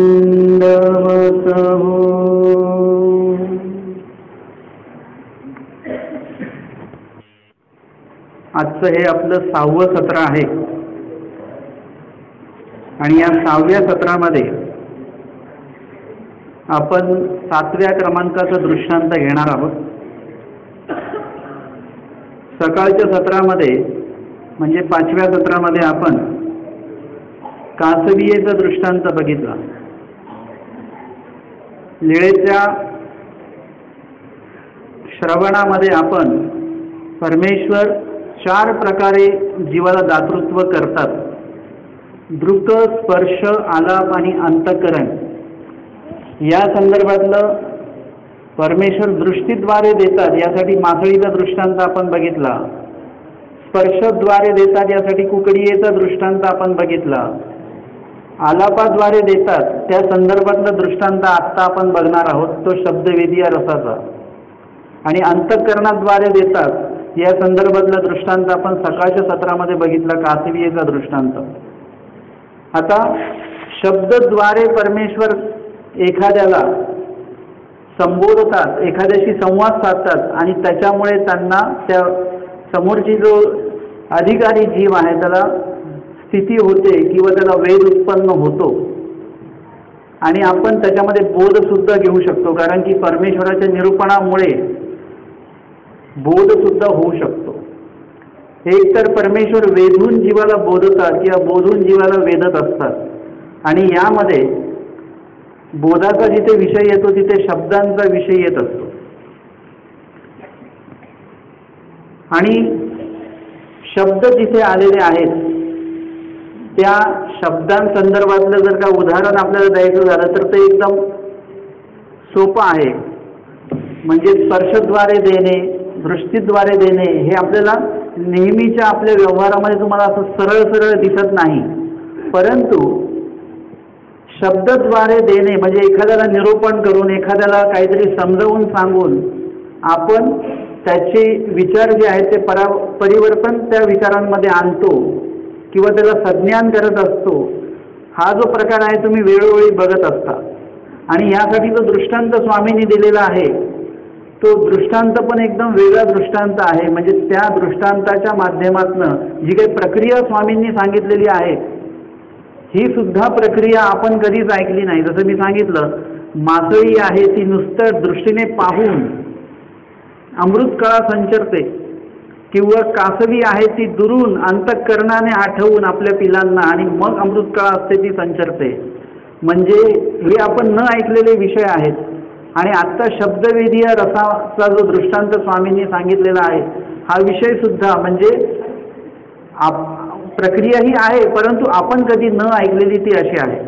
दंडवत हो. आजचं हे आपलं 6वं सत्र आहे आणि या 6व्या सत्रामध्ये आपण 7व्या क्रमांकाचं दृष्टांत घेणार आहोत. सकाळच्या सत्रामध्ये म्हणजे 5व्या सत्रामध्ये आपण कासवियेचा दृष्टांत बघितला. लीळेच्या श्रवणामध्ये आपण परमेश्वर 4 प्रकारे जीवाला दातृत्व करतात. दृक, स्पर्श, आलाप आणि अंतःकरण या संदर्भातलं परमेश्वर दृष्टीद्वारे देतात यासाठी मासळीचा दृष्टांत आपण बघितला. स्पर्शद्वारे देतात यासाठी कुकडीयेचा दृष्टांत आपण बघितला. आलापाद्वारे देतात त्या संदर्भातला दृष्टांत आत्ता आपण बघणार आहोत, तो शब्दवेदी या रसाचा. आणि अंतःकरणाद्वारे देतात या संदर्भातला दृष्टांत आपण सकाळच्या सत्रामध्ये बघितला, कासवियेचा दृष्टांत. आता शब्दद्वारे परमेश्वर एखाद्याला संबोधतात, एखाद्याशी संवाद साधतात आणि त्याच्यामुळे त्यांना त्या समोरची जो अधिकारी जीव आहे त्याला स्थिती होते किंवा त्याला वेद उत्पन्न होतो. आणि आपण त्याच्यामध्ये बोधसुद्धा घेऊ शकतो, कारण की परमेश्वराच्या निरूपणामुळे बोधसुद्धा होऊ शकतो. एक तर परमेश्वर वेधून जीवाला बोधतात किंवा बोधून जीवाला वेधत असतात. आणि यामध्ये बोधाचा जिथे विषय येतो तिथे शब्दांचा विषय येत असतो. आणि शब्द जिथे आलेले आहेत त्या शब्दांसंदर्भातलं जर का उदाहरण आपल्याला द्यायचं झालं तर ते एकदम सोपं आहे. म्हणजे स्पर्शद्वारे देणे, दृष्टीद्वारे देणे हे आपल्याला नेहमीच्या आपल्या व्यवहारामध्ये तुम्हाला असं सरळ सरळ दिसत नाही. परंतु शब्दद्वारे देणे म्हणजे एखाद्याला निरूपण करून, एखाद्याला काहीतरी समजावून सांगून आपण त्याचे विचार जे आहेत ते परिवर्तन त्या विचारांमध्ये आणतो किंवा त्याला संज्ञान करत असतो. हा जो प्रकार आहे तुम्ही वेळोवेळी बघत असता. आणि यासाठी जो दृष्टांत स्वामींनी दिलेला आहे तो दृष्टांत पण एकदम वेगळा दृष्टांत आहे. म्हणजे त्या दृष्टांताच्या माध्यमातून जी काही प्रक्रिया स्वामींनी सांगितलेली आहे ही सुद्धा प्रक्रिया आपण कधीच ऐकली नाही. जसं मी सांगितलं, मासळी आहे ती नुसतं दृष्टीने पाहून अमृतकळा संचरते, किंवा कासवी आहे ती दुरून अंतःकरणाने आठवून आपल्या पिलांना आणि मग अमृतकळा असते ती संचरते. म्हणजे हे आपण न ऐकलेले विषय आहेत. आणि आत्ता शब्दवेदी या रसाचा जो दृष्टांत स्वामींनी सांगितलेला आहे हा विषय सुद्धा म्हणजे प्रक्रिया ही आहे, परंतु आपण कधी न ऐकलेली ती अशी आहे.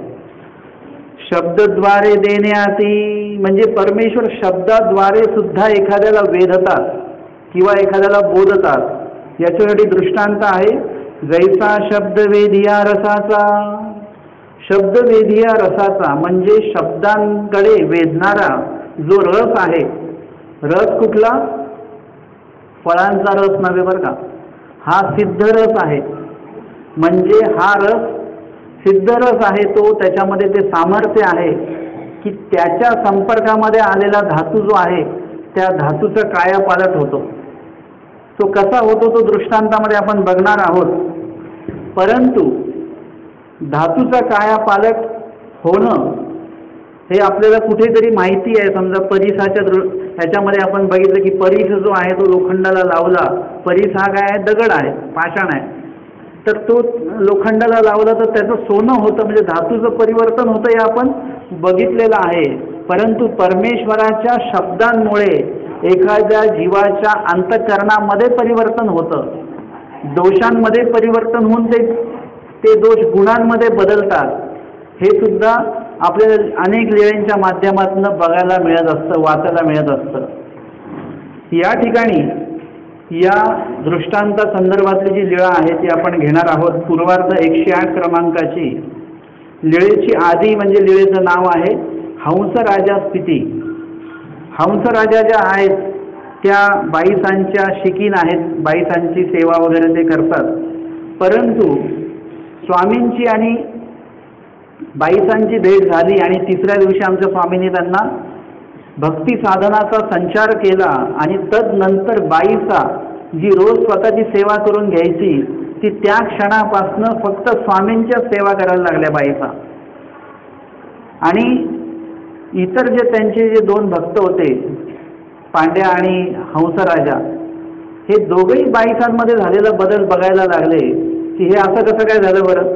शब्दद्वारे देण्याती म्हणजे परमेश्वर शब्दाद्वारे सुद्धा एखाद्याला वेधतात किंवा एखाद्याला बोधतात. याच्यासाठी दृष्टांत आहे जैसा शब्दवेधिया रसाचा. शब्दवेधिया रसाचा म्हणजे शब्दांकडे वेधणारा जो रस आहे. रस कुठला? फळांचा रस नव्हे बरं का, हा सिद्ध रस आहे. म्हणजे हा रस सिद्ध रस आहे. तो त्याच्यामध्ये ते सामर्थ्य आहे की त्याच्या संपर्कामध्ये आलेला धातू जो आहे त्या धातूचा कायापालट होतो. तो कसा होतो तो दृष्टांतामध्ये आपण बघणार आहोत. परंतु धातूचा कायापालट होणं हे आपल्याला कुठेतरी माहिती आहे. समजा परिसाच्या ह्याच्यामध्ये आपण बघितलं की परिस जो आहे तो लोखंडाला लावला. परिस हा काय आहे? दगड आहे, पाषाण आहे. तर तो लोखंडाला लावला तर त्याचं सोनं होतं, म्हणजे धातूचं परिवर्तन होतं हे आपण बघितलेलं आहे. परंतु परमेश्वराच्या शब्दांमुळे एखाद्या जीवाच्या अंतःकरणामध्ये परिवर्तन होतं. दोषांमध्ये परिवर्तन होऊन ते दोष गुणांमध्ये बदलतात. हे सुद्धा आपल्याला अनेक लीळांच्या माध्यमातून बघायला मिळत असतं, वाचायला मिळत असतं. या ठिकाणी या दृष्टांता संदर्भातली जी लीळा आहे ती आपण घेणार आहोत. पूर्वार्ध 108 क्रमांकाची. लीळेची आदी म्हणजे लीळेचं नाव आहे हंसराजा स्थिती. हंसराजा ज्या आहेत त्या बाईसांच्या शिकीन आहेत, बाईसांची सेवा वगैरे ते करतात. परंतु स्वामींची आणि बाईसांची भेट झाली आणि तिसऱ्या दिवशी आमच्या स्वामींनी त्यांना भक्ती साधनाचा संचार केला आणि तदनंतर बाईसा जी रोज स्वतःची सेवा करून घ्यायची ती त्या क्षणापासनं फक्त स्वामींच्या सेवा करायला लागल्या बाईसा. आणि इतर जे त्यांचे जे दोन भक्त होते पांड्या आणि हंसराजा, हे दोघंही बाईसांमध्ये झालेला बदल बघायला लागले की हे असं कसं काय झालं बरं.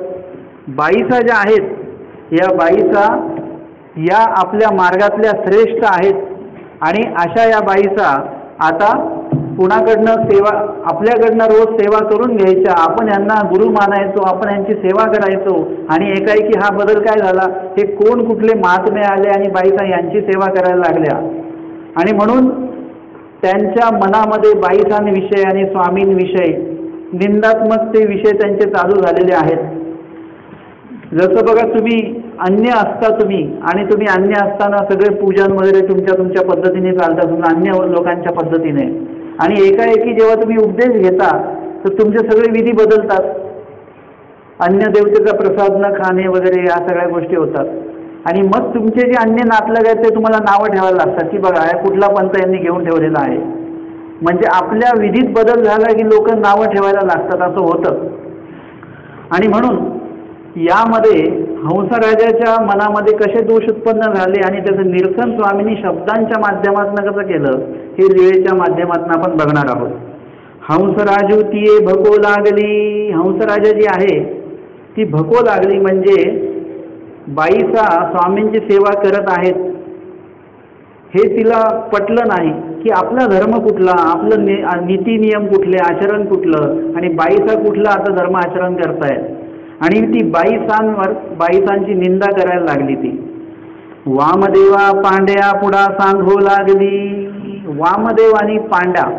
बाईसा ज्या आहेत या बाईसा या आपल्या मार्गातल्या श्रेष्ठ आहेत आणि अशा या बाईसा आता कुणाकडनं सेवा आपल्याकडनं रोज सेवा करून घ्यायच्या, आपण यांना गुरु मानायचो, आपण यांची सेवा करायचो आणि एकाएकी हा बदल काय झाला, हे कोण कुठले महात्मे आले आणि बाईसा यांची सेवा करायला लागल्या. आणि म्हणून त्यांच्या मनामध्ये बाईसांविषयी आणि स्वामींविषयी निंदात्मक ते विषय त्यांचे चालू झालेले आहेत. जसं बघा तुम्ही अन्य असता तुम्ही आणि तुम्ही अन्य असताना सगळे पूजन वगैरे तुमच्या पद्धतीने चालतात, तुम्ही अन्य लोकांच्या पद्धतीने, आणि एकाएकी जेव्हा तुम्ही उपदेश घेता तर तुमचे सगळे विधी बदलतात. अन्य देवतेचा प्रसाद न खाणे वगैरे या सगळ्या गोष्टी होतात. आणि मग तुमचे जे अन्य नातलग आहेत ते तुम्हाला नावं ठेवायला लागतात की बघा हा कुठला पंथ यांनी घेऊन ठेवलेला आहे. म्हणजे आपल्या विधीत बदल झाला की लोक नावं ठेवायला लागतात, असं होतं. आणि म्हणून यामध्ये हंसराजाच्या मनामध्ये कसे दोष उत्पन्न झाले आणि त्याचं निरसन स्वामींनी शब्दांच्या माध्यमातून कसं केलं हे लीळेच्या माध्यमातून आपण बघणार आहोत. हंसराजू तिये भको लागली. हंसराजा जी आहे ती भको लागली म्हणजे बाईसा स्वामींची सेवा करत आहेत हे तिला पटलं नाही की आपला धर्म कुठला, आपलं नीती नियम कुठले, आचरण कुठलं आणि बाईसा कुठलं आता धर्म आचरण करतायत. आणि ती बाईसांची निंदा करायला लागली. ती वामदेवा पांड्या पुढा सांगू लागली. वामदेव आणि पांडा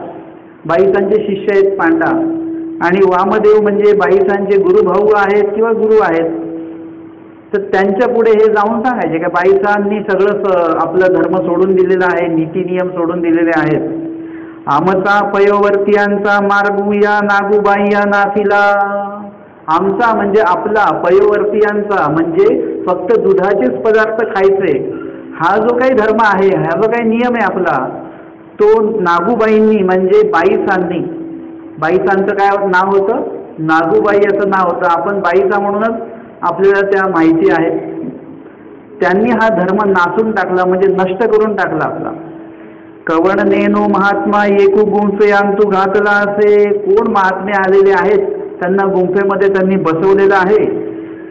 बाईसांचे शिष्य आहेत. पांडा आणि वामदेव म्हणजे बाईसांचे गुरुभाऊ आहेत किंवा गुरु आहेत. तर त्यांच्या पुढे हे जाऊन सांगायचे की बाईसांनी सगळं आपलं धर्म सोडून दिलेला आहे, नीती नियम सोडून दिलेले आहेत. आमचा पयोवर्तियांचा मार्गुया नागूबाईया नाथिला. आमचा म्हणजे आपला, पयोवर्तियांचा म्हणजे फक्त दुधाचेच पदार्थ खायचे हा जो काही धर्म आहे, हा जो काही नियम आहे आपला, तो नागूबाईंनी म्हणजे बाईसांनी, बाईसांचं काय नाव होतं, नागूबाई असं नाव होतं. आपण बाईसा म्हणूनच आपल्याला त्या माहिती आहेत. त्यांनी हा धर्म नासून टाकला म्हणजे नष्ट करून टाकला आपला. कवण नेनो महात्मा एकू गुंफे अंतू घातला असे. कोण महात्मे आलेले आहेत त्यांना गुंफेमध्ये त्यांनी बसवलेलं आहे.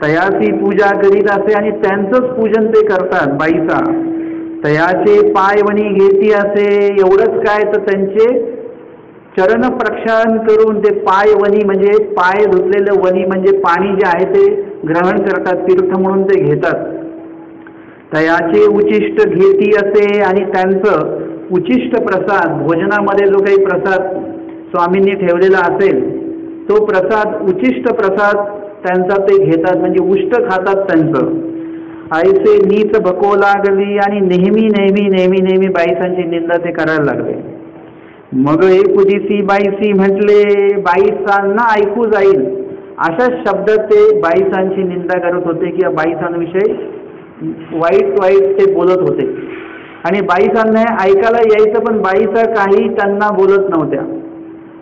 तयाची पूजा करीत असे आणि त्यांचंच पूजन ते करतात बाईसा. तयाचे पायवणी घेती असे. एवढंच काय तर त्यांचे चरण प्रक्षालन करून ते पायवणी म्हणजे पाय धुतलेलं वनी म्हणजे पाणी जे आहे ते ग्रहण करतात, तीर्थ म्हणून ते घेतात. तयाचे उचिष्ट घेती असे आणि त्यांचं उचिष्ट प्रसाद, भोजनामध्ये जो काही प्रसाद स्वामींनी ठेवलेला असेल तो प्रसाद, उचिष्ट प्रसाद त्यांचा ते घेतात म्हणजे उष्ट खातात त्यांचं. ऐसे नीच भको लागली आणि नेहमी नेहमी नेहमी नेहमी बाईसांची निंदा ते करायला लागले. मग एक दिवशी बाईसी म्हटले, बाईसांना ऐकू जाईल अशा शब्दात ते बाईसांची निंदा करत होते किंवा बाईसांविषयी वाईट वाईट ते बोलत होते. आणि बाईसांना ऐकायला यायचं पण बाईसा काही त्यांना बोलत नव्हत्या.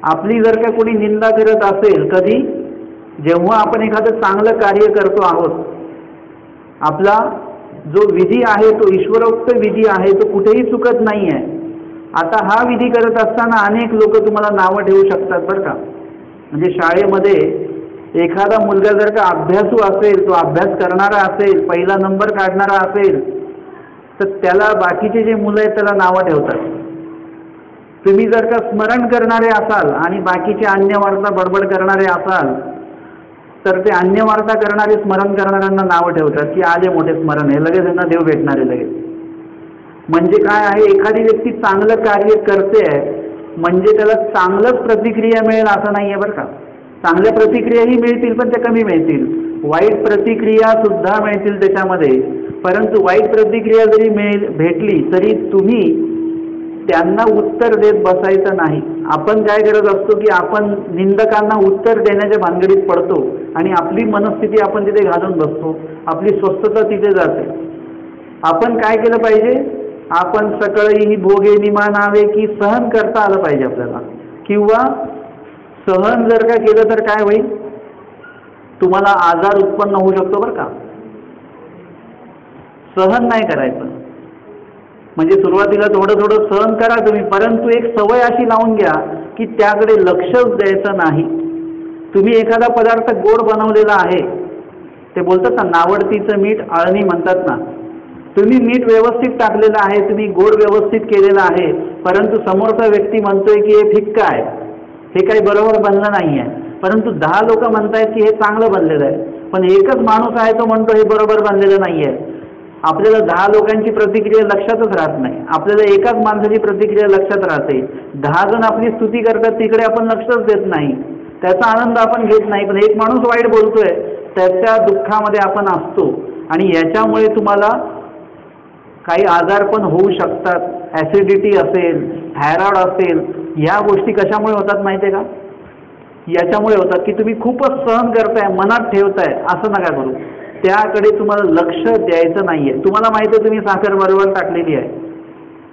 आपली जर का कोणी निंदा करत असेल कधी, जेव्हा आपण एखादं चांगलं कार्य करतो आहोत, आपला जो विधी आहे तो ईश्वरोक्त विधी आहे, तो कुठेही चुकत नाही आहे. आता हा विधी करत असताना अनेक लोक तुम्हाला नावं ठेवू शकतात बरं का. म्हणजे शाळेमध्ये एखादा मुलगा जर का अभ्यासू असेल, तो अभ्यास करणारा असेल, पहिला नंबर काढणारा असेल, तर त्याला बाकीचे जे मुलं आहेत त्याला नावं ठेवतात. तुम्ही जर का स्मरण करणारे असाल आणि बाकीचे अन्य वार्ता बडबड करणारे असाल तर ते अन्य वार्ता करणारे स्मरण करणाऱ्यांना नावं ठेवतात की आले मोठे स्मरण आहे, लगेच त्यांना देव भेटणारे लगेच. म्हणजे काय आहे, एखादी व्यक्ती चांगलं कार्य करते आहे म्हणजे त्याला चांगलंच प्रतिक्रिया मिळेल असं नाही आहे बरं का. चांगल्या प्रतिक्रियाही मिळतील पण त्या कमी मिळतील, वाईट प्रतिक्रिया सुद्धा मिळतील त्याच्यामध्ये. परंतु वाईट प्रतिक्रिया जरी भेटली तरी तुम्ही त्यांना उत्तर देत बसायचं नाही. आपण काय करत असतो की आपण निंदकांना उत्तर देण्याच्या भानगडीत पडतो आणि आपली मनस्थिती आपण तिथे घालून बसतो, आपली स्वस्थता तिथे जाते. आपण काय केलं पाहिजे? आपण सकळही ही भोगे निमानावे की सहन करता आलं पाहिजे आपल्याला. किंवा सहन जर का केलं तर काय होईल? तुम्हाला आजार उत्पन्न होऊ शकतो बरं का. सहन नाही करायचं. म्हणजे सुरुवातीला थोडं थोडं सहन करा तुम्ही, परंतु एक सवय अशी लावून घ्या की त्याकडे लक्षच द्यायचं नाही. तुम्ही एखादा पदार्थ गोड बनवलेला आहे, ते बोलतात ना नावडतीचं मीठ अळणी म्हणतात ना. तुम्ही मीठ व्यवस्थित टाकलेलं आहे, तुम्ही गोड व्यवस्थित केलेलं आहे, परंतु समोरचा व्यक्ती म्हणतोय की हे फिक्क आहे, हे काही बरोबर बनलं नाही आहे. परंतु 10 लोक म्हणतायत की हे चांगलं बनलेलं आहे, पण एकच माणूस आहे तो म्हणतो हे बरोबर बनलेलं नाही आहे. आपल्याला 10 लोकांची प्रतिक्रिया लक्षातच राहत नाही, आपल्याला एकाच माणसाची प्रतिक्रिया लक्षात राहते. 10 जण आपली स्तुती करतात तिकडे आपण लक्षच देत नाही, त्याचा आनंद आपण घेत नाही. पण एक माणूस वाईट बोलतोय त्याच्या दुःखामध्ये आपण असतो आणि याच्यामुळे तुम्हाला काही आजार पण होऊ शकतात. ॲसिडिटी असेल, थायरॉइड असेल, या गोष्टी कशामुळे होतात माहिती आहे का? याच्यामुळे होतात की तुम्ही खूपच सहन करताय, मनात ठेवताय. असं नका करू, त्याकडे तुम्हाला लक्ष द्यायचं नाहीये. तुम्हाला माहिती आहे तुम्ही साखर बरोबर टाकलेली आहे,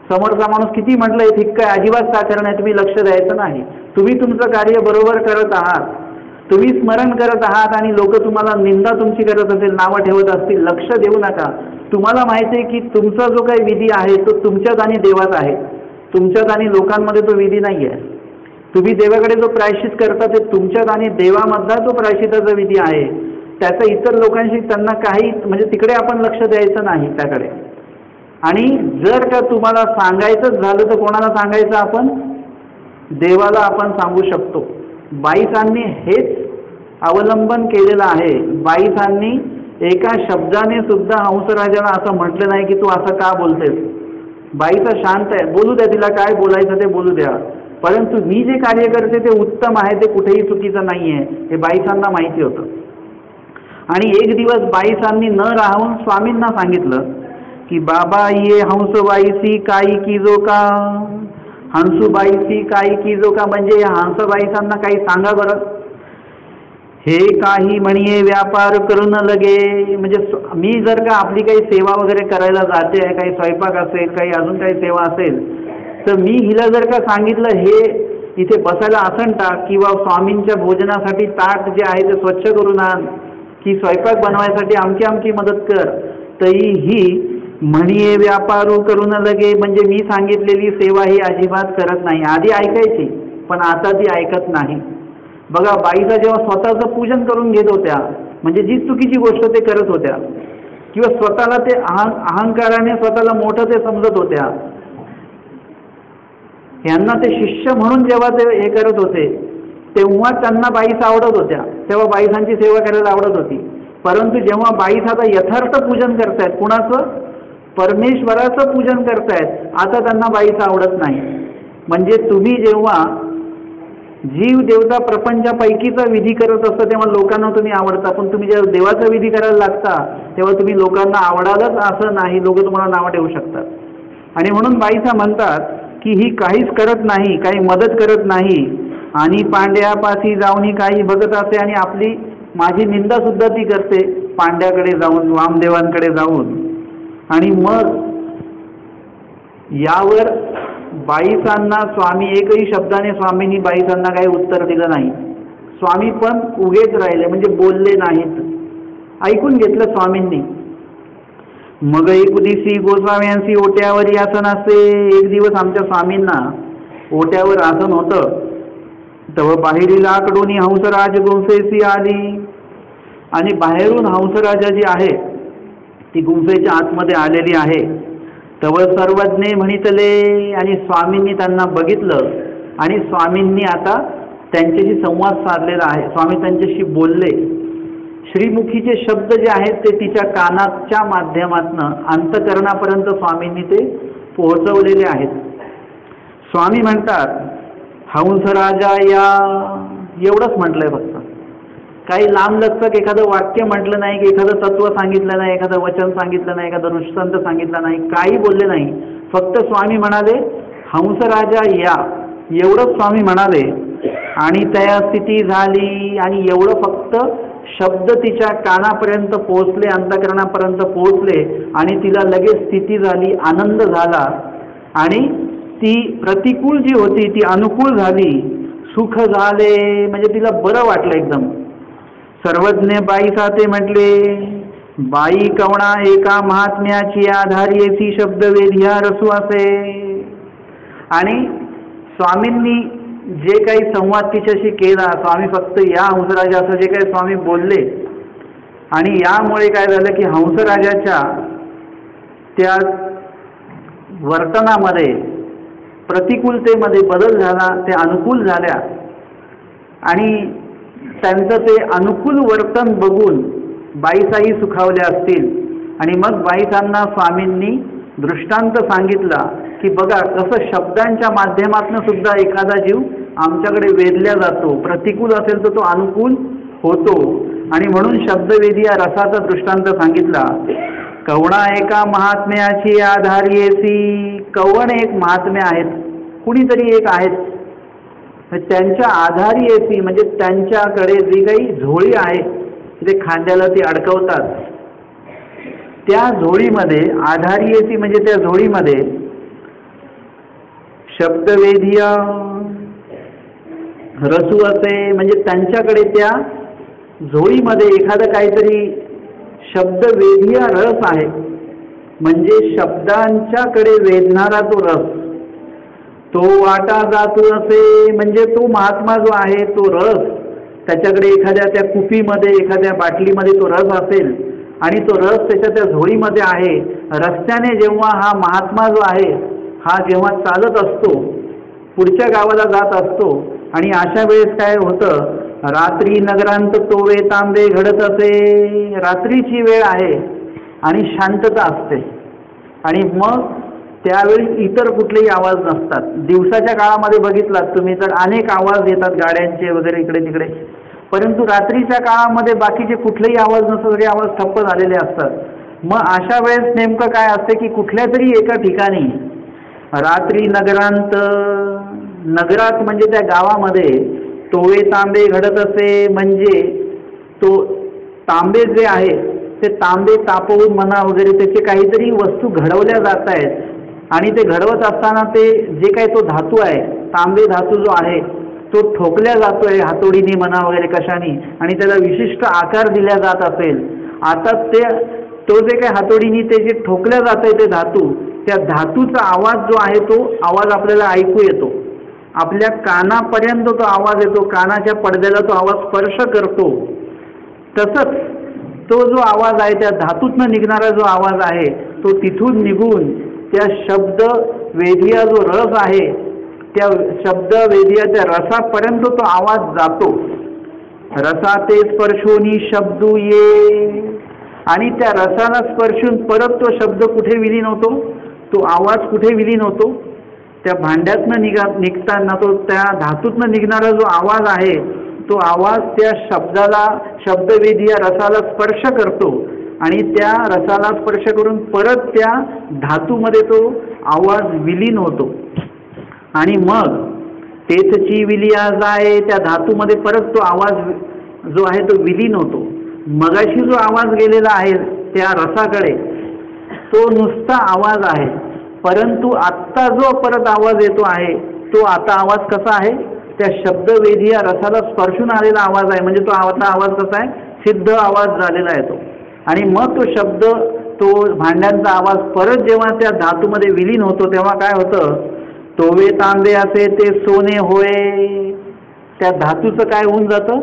समोरचा माणूस किती म्हटलं हे ठीक आहे, अजिबात साखर नाही, तुम्ही लक्ष द्यायचं नाही. तुम्ही तुमचं कार्य बरोबर करत आहात, तुम्ही स्मरण करत आहात आणि लोक तुम्हाला निंदा तुमची करत असेल, नावं ठेवत असतील, लक्ष देऊ नका. तुम्हाला माहिती आहे की तुमचा जो काही विधी आहे तो तुमच्यात आणि देवात आहे, तुमच्यात आणि लोकांमध्ये तो विधी नाही आहे. तुम्ही देवाकडे जो प्रायश्चित करता ते तुमच्यात आणि देवामधला जो प्रायश्चिताचा विधी आहे, त्याचा इतर लोकांशी त्यांना काही म्हणजे तिकडे आपण लक्ष द्यायचं नाही त्याकडे. आणि जर का तुम्हाला सांगायचंच झालं तर कोणाला सांगायचं? आपण देवाला आपण सांगू शकतो. बाईसांनी हेच अवलंबन केलेलं आहे. बाईसांनी एका शब्दाने सुद्धा हंसराजाला असं म्हटलं नाही की तू असं का बोलतेस. बाईचा शांत आहे, बोलू द्या, तिला काय बोलायचं ते बोलू द्या, परंतु मी जे कार्य करते ते उत्तम आहे, ते कुठेही चुकीचं नाही आहे, हे बाईसांना माहिती होतं. आणि एक दिवस बाईसांनी न राहून स्वामींना सांगितलं की बाबा ये हंसबाईसी काही कीजो का, हंसूबाईसी काही कीजो का. म्हणजे या हंसबाईसांना काही सांगा बरं. हे काही म्हणिये व्यापार करून लगे. म्हणजे मी जर का आपली काही सेवा वगैरे करायला जाते आहे, काही स्वयंपाक असेल, काही अजून काही सेवा असेल, तर मी हिला जर का सांगितलं हे इथे बसायला आसन टाक किंवा स्वामींच्या भोजनासाठी ताट जे आहे ते स्वच्छ करून आण की स्वयंपाक बनवायसाठी आमची आमची मदत कर, तरी ही म्हणिये व्यापारू करून लगे. म्हणजे मी सांगितलेली सेवा ही अजिबात करत नाही. आधी ऐकायची पण आता ती ऐकत नाही. बघा, बाईचा जेव्हा स्वतःचं पूजन करून घेत होत्या, म्हणजे जी चुकीची गोष्ट ते करत होत्या किंवा स्वतःला ते अहंकाराने स्वतःला मोठं ते समजत होत्या, यांना ते शिष्य म्हणून जेव्हा ते हे करत होते तेव्हा त्यांना बाईस आवडत होत्या, तेव्हा बाईसांची सेवा करायला आवडत होती. परंतु जेव्हा बाईस आता यथार्थ पूजन करतायत, कुणाचं? परमेश्वराचं पूजन करतायत, आता त्यांना बाईस आवडत नाही. म्हणजे तुम्ही जेव्हा जीव देवता प्रपंचापैकीचा विधी करत असता तेव्हा लोकांना तुम्ही आवडता, पण तुम्ही जेव्हा देवाचा विधी करायला लागता तेव्हा तुम्ही लोकांना आवडालच असं नाही, लोक तुम्हाला नावं ठेवू शकतात. आणि म्हणून बाईसा म्हणतात की ही काहीच करत नाही, काही मदत करत नाही आणि पांड्यापाशी जाऊन काही बघत असते आणि आपली माझी निंदा सुद्धा ती करते पांड्याकडे जाऊन, वामदेवांकडे जाऊन. आणि मग यावर बाईसांना स्वामी एकही शब्दाने स्वामींनी बाईसांना काही उत्तर दिलं नाही. स्वामी पण उगेच राहिले, म्हणजे बोलले नाहीत, ऐकून घेतलं स्वामींनी. मग एक दिवशी गोस्वाम्यांशी ओट्यावर आसन असे. एक दिवस आमच्या स्वामींना ओट्यावर आसन होतं, तेव्हा बाहेरील आकडून हंसराज गुंफेशी आली आणि बाहेरून हंसराजा जी आहे ती गुंफेच्या आतमध्ये आलेली आहे. तेव्हा सर्वज्ञ म्हणितले आणि स्वामींनी त्यांना बघितलं आणि स्वामींनी आता त्यांच्याशी संवाद साधलेला आहे. स्वामी त्यांच्याशी बोलले. श्रीमुखीचे शब्द जे आहेत ते तिच्या कानाच्या माध्यमातनं अंतकरणापर्यंत स्वामींनी ते पोहोचवलेले आहेत. स्वामी म्हणतात हंसराजा या, एवढंच म्हटलंय फक्त. काही लांबलचक एखादं वाक्य म्हटलं नाही, की एखादं तत्व सांगितलं नाही, एखादं वचन सांगितलं नाही, एखादं दृष्टांत सांगितलं नाही, काही बोलले नाही. फक्त स्वामी म्हणाले हंसराजा या एवढंच स्वामी म्हणाले आणि त्या स्थिती झाली. आणि एवढं फक्त शब्द तिच्या कानापर्यंत पोहोचले, अंतःकरणापर्यंत पोहोचले आणि तिला लगेच स्थिती झाली, आनंद झाला आणि ती प्रतिकूल जी होती ती अनुकूल झाली, सुख झाले, म्हणजे तिला बरं वाटलं एकदम. सर्वज्ञ बाईचा ते म्हटले, बाई कवणा एका महात्म्याची आधारी येसी शब्द वेद्या रसू असे. आणि स्वामींनी जे काही संवाद तिच्याशी केला, स्वामी फक्त या हंसराजा असं जे काही स्वामी बोलले आणि यामुळे काय झालं की हंसराजाच्या त्या वर्तनामध्ये प्रतिकूलतेमध्ये बदल झाला, ते अनुकूल झाल्या आणि त्यांचं ते अनुकूल वर्तन बघून बाईसाही सुखावल्या असतील. आणि मग बाईसांना स्वामींनी दृष्टांत सांगितला की बघा कसं शब्दांच्या माध्यमातून सुद्धा एखादा जीव आमच्याकडे वेधल्या जातो, प्रतिकूल असेल तर तो अनुकूल होतो. आणि म्हणून शब्दवेधी या रसाचा दृष्टांत सांगितला. कवणा एका महात्म्याची आधारी येसी, कवण एक महात्म्य आहेत, कुणीतरी एक आहेत, त्यांच्या आधारी येसी म्हणजे त्यांच्याकडे जी काही झोळी आहे ते खांद्याला ती अडकवतात, त्या झोळीमध्ये आधारी येसी म्हणजे त्या झोळीमध्ये शब्दवेधीय रसू असे, म्हणजे त्यांच्याकडे त्या झोळीमध्ये एखादं काहीतरी शब्दवेधीय रस आहे, म्हणजे शब्दांच्याकडे वेधणारा तो रस, तो वाटा जातो असे, म्हणजे तो महात्मा जो आहे तो रस त्याच्याकडे एखाद्या त्या कुपीमध्ये एखाद्या बाटलीमध्ये तो रस असेल आणि तो रस त्याच्या त्या झोळीमध्ये आहे. रस्त्याने जेव्हा हा महात्मा जो आहे हा जेव्हा चालत असतो, पुढच्या गावाला जात असतो आणि अशा वेळेस काय होतं, रात्री नगरांत तोवे तांबे घडत असे, रात्रीची वेळ आहे आणि शांतता असते आणि मग त्यावेळी इतर कुठलेही आवाज नसतात. दिवसाच्या काळामध्ये बघितलात तुम्ही तर अनेक आवाज येतात गाड्यांचे वगैरे इकडे तिकडे, परंतु रात्रीच्या काळामध्ये बाकीचे कुठलेही आवाज नसतात, सगळे आवाज ठप्प झालेले असतात. मग अशा वेळेस नेमकं काय असते की कुठल्या तरी एका ठिकाणी रात्री नगरांत, नगरात म्हणजे त्या गावामध्ये तोवे तांबे घडत असे, म्हणजे तो तांबे जे आहे ते तांबे तापवून म्हणा वगैरे त्याचे काहीतरी वस्तू घडवल्या जात आहेत आणि ते घडवत असताना ते जे काही तो धातू आहे, तांबे धातू जो आहे तो ठोकल्या जातोय हातोडीने म्हणा वगैरे कशाने, आणि त्याला विशिष्ट आकार दिला जात असेल. आता तो जे काही हातोडीने ते जे ठोकल्या जात आहे ते धातू, त्या धातूचा आवाज जो आहे तो आवाज आपल्याला ऐकू येतो, आपल्या कानापर्यंत तो आवाज येतो, कानाच्या पडद्याला तो आवाज स्पर्श करतो. तसंच तो जो आवाज आहे त्या धातूतनं निघणारा जो आवाज आहे तो तिथून निघून त्या शब्द वेधीया जो रस आहे त्या शब्द वेधीया त्या रसापर्यंत तो आवाज जातो. रसा ते स्पर्शोनी शब्दू ये, आणि त्या रसाला स्पर्शून परत तो शब्द कुठे विलीन होतो, तो आवाज कुठे विलीन होतो, त्या भांड्यातनं निघताना तो त्या धातूतनं निघणारा जो आवाज आहे तो आवाज त्या शब्दाला शब्दवेधी या रसाला स्पर्श करतो आणि त्या रसाला स्पर्श करून परत त्या धातूमध्ये तो आवाज विलीन होतो. आणि मग तेथची विलिया जाय, त्या धातूमध्ये परत तो आवाज जो आहे तो विलीन होतो. मगाशी जो आवाज गेलेला आहे त्या रसाकडे तो नुसता आवाज आहे, परंतु आत्ता जो परत आवाज येतो आहे तो आता आवाज कसा आहे, त्या शब्दवेधी या रसाला स्पर्शून आलेला आवाज आहे, म्हणजे तो आता आवाज कसा आहे, सिद्ध आवाज झालेला आहे तो. आणि मग तो शब्द, तो भांड्यांचा आवाज परत जेव्हा त्या धातूमध्ये विलीन होतो तेव्हा काय होतं, तोवे तांबे असे ते सोने होय, त्या धातूचं काय होऊन जातं,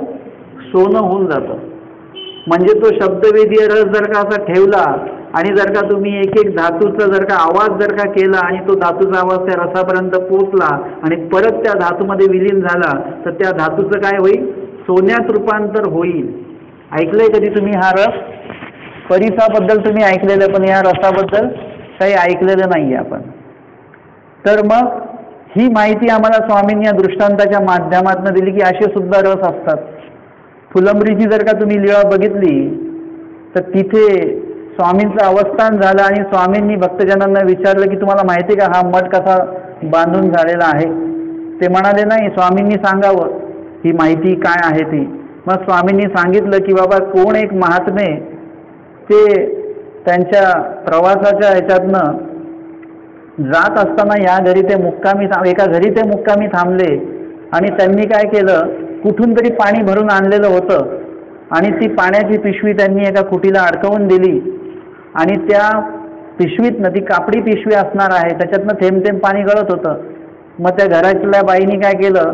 सोनं होऊन जातं. म्हणजे तो शब्दवेधी रस जर का असा ठेवला आणि जर का तुम्ही एक एक धातूचा जर का आवाज जर का केला आणि तो धातूचा आवाज त्या रसापर्यंत पोचला आणि परत त्या धातूमध्ये विलीन झाला तर त्या धातूचं काय होईल, सोन्यात रूपांतर होईल. ऐकलंय कधी तुम्ही हा रस? परिसाबद्दल तुम्ही ऐकलेलं, पण या रसाबद्दल काही ऐकलेलं नाही आपण. तर मग ही माहिती आम्हाला स्वामींनी या दृष्टांताच्या माध्यमातून दिली की असे सुद्धा रस असतात. फुलंब्रीची जर का तुम्ही लीळा बघितली तर तिथे स्वामींचं अवस्थान झालं आणि स्वामींनी भक्तजनांना विचारलं की तुम्हाला माहिती का हा मठ कसा बांधून झालेला आहे. ते म्हणाले नाही, स्वामींनी सांगावं ही माहिती काय आहे ती. मग स्वामींनी सांगितलं की बाबा कोण एक महात्मे ते त्यांच्या प्रवासाच्या ह्याच्यातनं जात असताना या घरी ते एका घरी ते मुक्कामी थांबले आणि त्यांनी काय केलं, कुठून तरी पाणी भरून आणलेलं होतं आणि ती पाण्याची पिशवी त्यांनी एका खुटीला अडकवून दिली आणि त्या पिशवीतनं, ती कापडी पिशवी असणार आहे, त्याच्यातनं थेंब थेंब पाणी गळत होतं. मग त्या घरातल्या बाईनी काय केलं,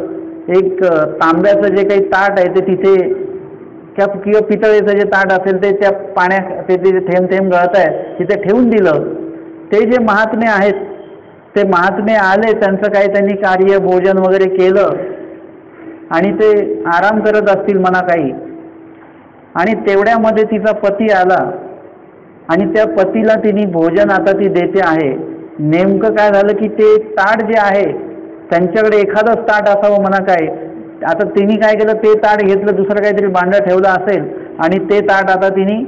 एक तांब्याचं जे काही ताट आहे ते तिथे किंवा पितळेचं जे ताट असेल ते त्या पाण्यात ते थेंब थेंब गळत आहे तिथे ठेवून दिलं. ते जे महात्मे आहेत ते महात्मे आले, त्यांचं काही त्यांनी कार्य भोजन वगैरे केलं आणि ते आराम करत असतील म्हणा काही. आणि तेवढ्यामध्ये तिचा पती आला आणि त्या पतीला तिने भोजन आता ती देते आहे. नेमकं काय झालं की ते ताट जे आहे त्यांच्याकडे एखादंच ताट असावं म्हणा काय. आता तिने काय केलं, ते ताट घेतलं, दुसरं काहीतरी भांडं ठेवलं असेल आणि ते ताट आता तिने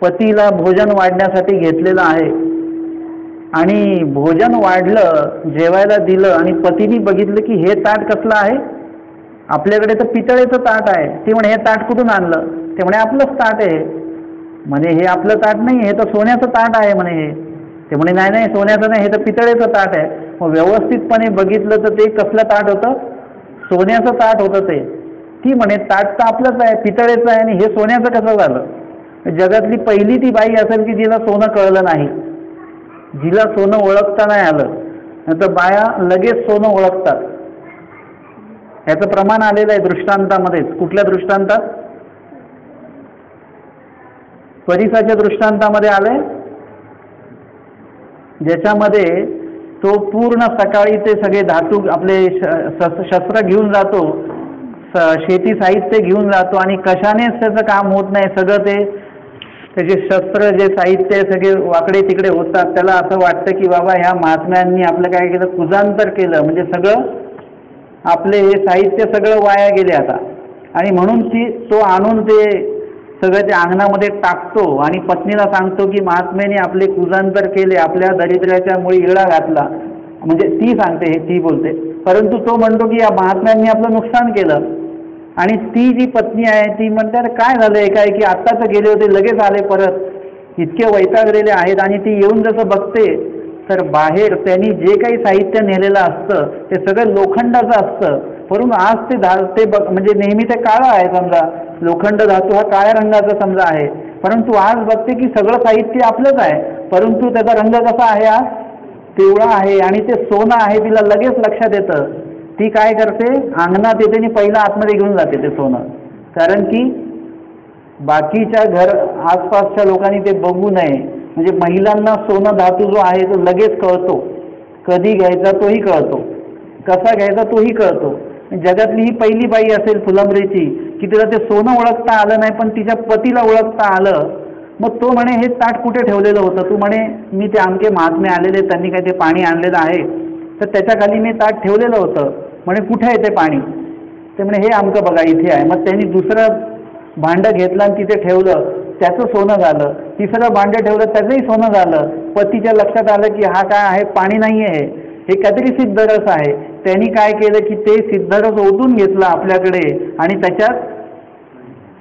पतीला भोजन वाढण्यासाठी घेतलेलं आहे. आणि भोजन वाढलं, जेवायला दिलं आणि पतीने बघितलं की हे ताट कसलं आहे, आपल्याकडे तर पितळेचं ताट आहे. ती म्हणे हे ताट कुठून आणलं, ते म्हणे आपलंच ताट आहे. म्हणे हे आपलं ताट नाही, हे तर सोन्याचं ताट आहे म्हणे. हे ते म्हणे नाही नाही सोन्याचं नाही, हे तर पितळेचं ताट आहे. मग व्यवस्थितपणे बघितलं तर ते कसलं ताट होतं, सोन्याचं ताट होतं ते. ती म्हणे ताट तर आपलंच आहे, पितळेचं आहे आणि हे सोन्याचं कसं झालं. जगातली पहिली ती बाई असेल की जिला सोनं कळलं नाही, जिला सोनं ओळखता नाही आलं. नंतर बाया लगेच सोनं ओळखतात. याचं प्रमाण आलेलं आहे दृष्टांतामध्येच. कुठल्या दृष्टांतात, परिसाच्या दृष्टांतामध्ये आलंय, ज्याच्यामध्ये तो पूर्ण सकाळी ते सगळे धातू आपले शस्त्र घेऊन जातो, शेती साहित्य घेऊन जातो आणि कशानेच त्याचं काम होत नाही. सगळं ते त्याचे शस्त्र जे साहित्य सगळे वाकडे तिकडे होतात. त्याला असं वाटतं की बाबा ह्या महात्म्यांनी आपलं काय केलं, कुजांतर केलं, म्हणजे सगळं आपले हे साहित्य सगळं वाया गेले आता. आणि म्हणून तो आणून ते सगळं त्या अंगणामध्ये टाकतो आणि पत्नीला सांगतो की महात्म्याने आपले कुजांतर केले, आपल्या दरिद्र्याच्या मुळी इळा घातला. म्हणजे ती सांगते, हे ती बोलते, परंतु तो म्हणतो की या महात्म्यांनी आपलं नुकसान केलं. आणि ती जी पत्नी आहे ती म्हणते अरे काय झालं, एकाएकी आत्ताच गेले होते लगेच आले परत, इतके वैतागलेले आहेत. आणि ती येऊन जसं बघते तर बाहेर त्यांनी जे काही साहित्य नेलेलं असतं ते सगळं लोखंडाचं असतं. परंतु आज ते म्हणजे नेहमी ते काळं आहे, समजा लोखंड धातू हा काळ्या रंगाचा समजा आहे, परंतु आज बघते की सगळं साहित्य आपलंच आहे, परंतु त्याचा रंग कसा आहे, आज पिवळा आहे आणि ते सोनं आहे. तिला लगेच लक्षात येतं. ती काय करते, अंगणात येते आणि पहिला आतमध्ये घेऊन जाते ते सोनं, कारण की बाकीच्या आसपासच्या लोकांनी ते बघू नये. म्हणजे महिलांना सोनं धातू जो आहे तो लगेच कळतो, कधी घ्यायचा तोही कळतो, कसा घ्यायचा तोही कळतो. जगातली ही पहिली बाई असेल फुलंब्रीची की तिला ते सोनं ओळखता आलं नाही पण तिच्या पतीला ओळखता आलं. मग तो म्हणे हे ताट कुठे ठेवलेलं होतं, तू म्हणे मी ते आमके महात्मे आलेले त्यांनी काय ते पाणी आणलेलं आहे तर त्याच्या खाली मी ताट ठेवलेलं होतं. म्हणे कुठे आहे ते पाणी, ते म्हणे हे आमचं बघा इथे आहे. मग त्यांनी दुसरं भांडं घेतलं आणि तिथे ठेवलं, त्याचं सोनं झालं. तिसरं भांडं ठेवलं, त्याचंही सोनं झालं. पतीच्या लक्षात आलं की हा काय आहे, पाणी नाही आहे, हे काहीतरी सिद्धरस आहे. त्यांनी काय केलं की ते सिद्धरस ओतून घेतलं आपल्याकडे आणि त्याच्यात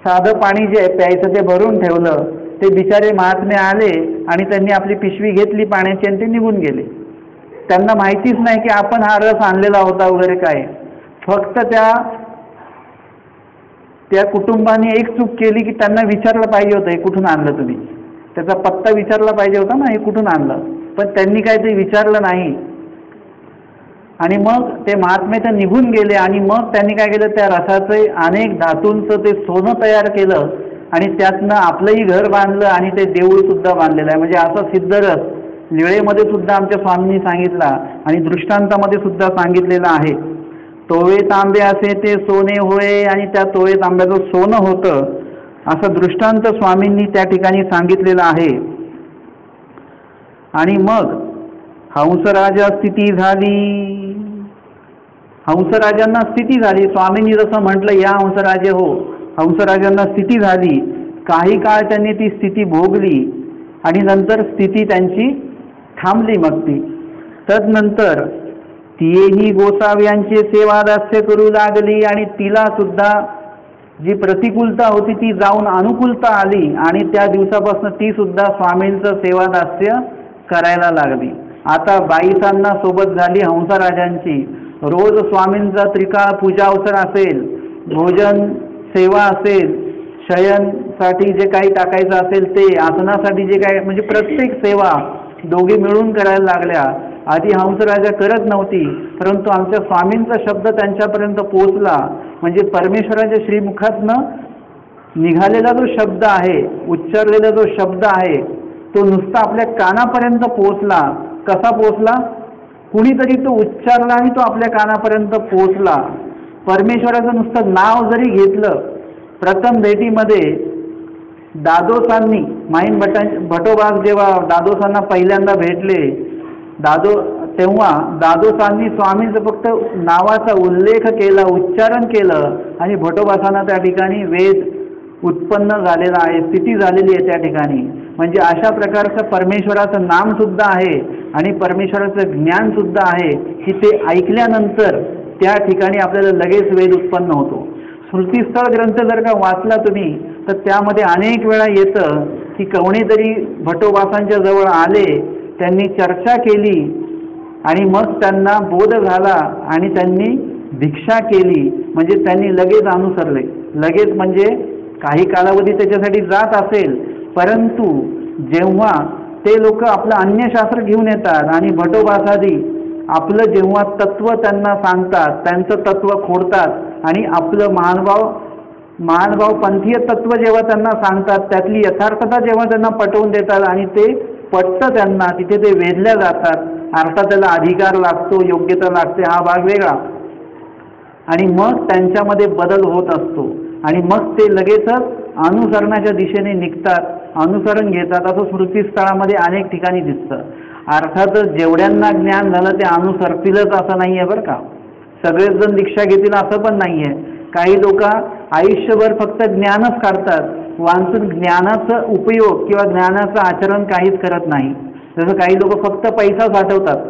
साधं पाणी जे प्यायचं ते भरून ठेवलं. ते बिचारे महात्मे आले आणि त्यांनी आपली पिशवी घेतली पाण्याची आणि ते निघून गेले. त्यांना माहितीच नाही की आपण हा रस आणलेला होता वगैरे काय. फक्त त्या कुटुंबाने एक चूक केली की त्यांना विचारलं पाहिजे होतं हे कुठून आणलं तुम्ही, त्याचा पत्ता विचारला पाहिजे होता ना, हे कुठून आणलं. पण त्यांनी काय ते विचारलं नाही आणि मग ते महात्मे तर निघून गेले. आणि मग त्यांनी काय केलं, त्या रसाचे अनेक धातूंचं ते सोनं तयार केलं आणि त्यातनं आपलंही घर बांधलं आणि ते देऊळ सुद्धा बांधलेलं आहे. म्हणजे असा सिद्धरस लीळेमध्ये सुद्धा आमच्या स्वामींनी सांगितला आणि दृष्टांतामध्ये सुद्धा सांगितलेलं आहे. तोवे तांबे असे ते सोने होय आणि त्या तोवे तांब्याचं सोनं होतं, असं दृष्टांत स्वामींनी त्या ठिकाणी सांगितलेलं आहे. आणि मग हंसराजा स्थिती झाली, हंसराजांना स्थिती झाली. स्वामींनी जसं म्हटलं या हंसराजे हो, हंसराजांना स्थिती झाली. काही काळ त्यांनी ती स्थिती भोगली आणि नंतर स्थिती त्यांची थांबली. मग ती तदनंतर तीही गोसाव्यांची सेवा दास्य करू लागली आणि तिला सुद्धा जी प्रतिकूलता होती ती जाऊन अनुकूलता आली आणि त्या दिवसापासून ती सुद्धा स्वामींचं सेवा दास्य करायला लागली. आता बाईसांना सोबत झाली हंसराजांची. रोज स्वामींचा त्रिकाळ पूजा अवसर असेल, भोजन सेवा असेल, शयनसाठी जे काही टाकायचं असेल ते, आसनासाठी जे काही, म्हणजे प्रत्येक सेवा दोघी मिळून करायला लागल्या. आधी हंसराजा करत नव्हती, परंतु आमच्या स्वामींचा शब्द त्यांच्यापर्यंत पोहोचला. म्हणजे परमेश्वराच्या श्रीमुखातनं निघालेला जो शब्द आहे, उच्चारलेला जो शब्द आहे, तो नुसता आपल्या कानापर्यंत पोहोचला. कसा पोहोचला? कुणीतरी तो उच्चारला आणि तो आपल्या कानापर्यंत पोहोचला. परमेश्वराचं नुसतं नाव जरी घेतलं, प्रथम भेटीमध्ये दादोसांनी, माईन भटोबास जेव्हा दादोसांना पहिल्यांदा भेटले, तेव्हा दादोसांनी स्वामींचं फक्त नावाचा उल्लेख केला, उच्चारण केलं आणि भटोबासांना त्या ठिकाणी वेद उत्पन्न झालेला आहे, स्थिती झालेली आहे त्या ठिकाणी. म्हणजे अशा प्रकारचं परमेश्वराचं नाम सुद्धा आहे आणि परमेश्वराचं ज्ञान सुद्धा आहे की ते ऐकल्यानंतर त्या ठिकाणी आपल्याला लगेच वेद उत्पन्न होतो. स्मृतिस्थळ ग्रंथ जर का वाचला तुम्ही तर त्यामध्ये अनेक वेळा येतं की कोणीतरी भटोबासांच्या जवळ आले, त्यांनी चर्चा केली आणि मग त्यांना बोध झाला आणि त्यांनी भिक्षा केली. म्हणजे त्यांनी लगेच अनुसरले. लगेच म्हणजे काही कालावधी त्याच्यासाठी जात असेल, परंतु जेव्हा ते लोक आपलं अन्यशास्त्र घेऊन येतात आणि भटोबासादी आपलं जेव्हा तत्व त्यांना सांगतात, त्यांचं तत्व खोडतात आणि आपलं महानुभाव पंथीय तत्व जेव्हा त्यांना सांगतात, त्यातली यथार्थता जेव्हा त्यांना पटवून देतात आणि ते पटतं त्यांना, तिथे ते वेधल्या जातात. अर्थात त्याला अधिकार लागतो, योग्यता लागते, हा भाग वेगळा. आणि मग त्यांच्यामध्ये बदल होत असतो आणि मग ते लगेचच अनुसरणाच्या दिशेने निघतात, अनुसरण घेतात. असं स्मृतीस्थळामध्ये अनेक ठिकाणी दिसतं. अर्थातच जेवढ्यांना ज्ञान झालं ते अनुसरतीलच असं नाही आहे बरं का. सगळेच जण दीक्षा घेतील असं पण नाही आहे. काही लोक आयुष्यभर फक्त ज्ञानच काढतात, वाचून ज्ञानाचा उपयोग किंवा ज्ञानाचं आचरण काहीच करत नाही. जसं काही लोक फक्त पैसा साठवतात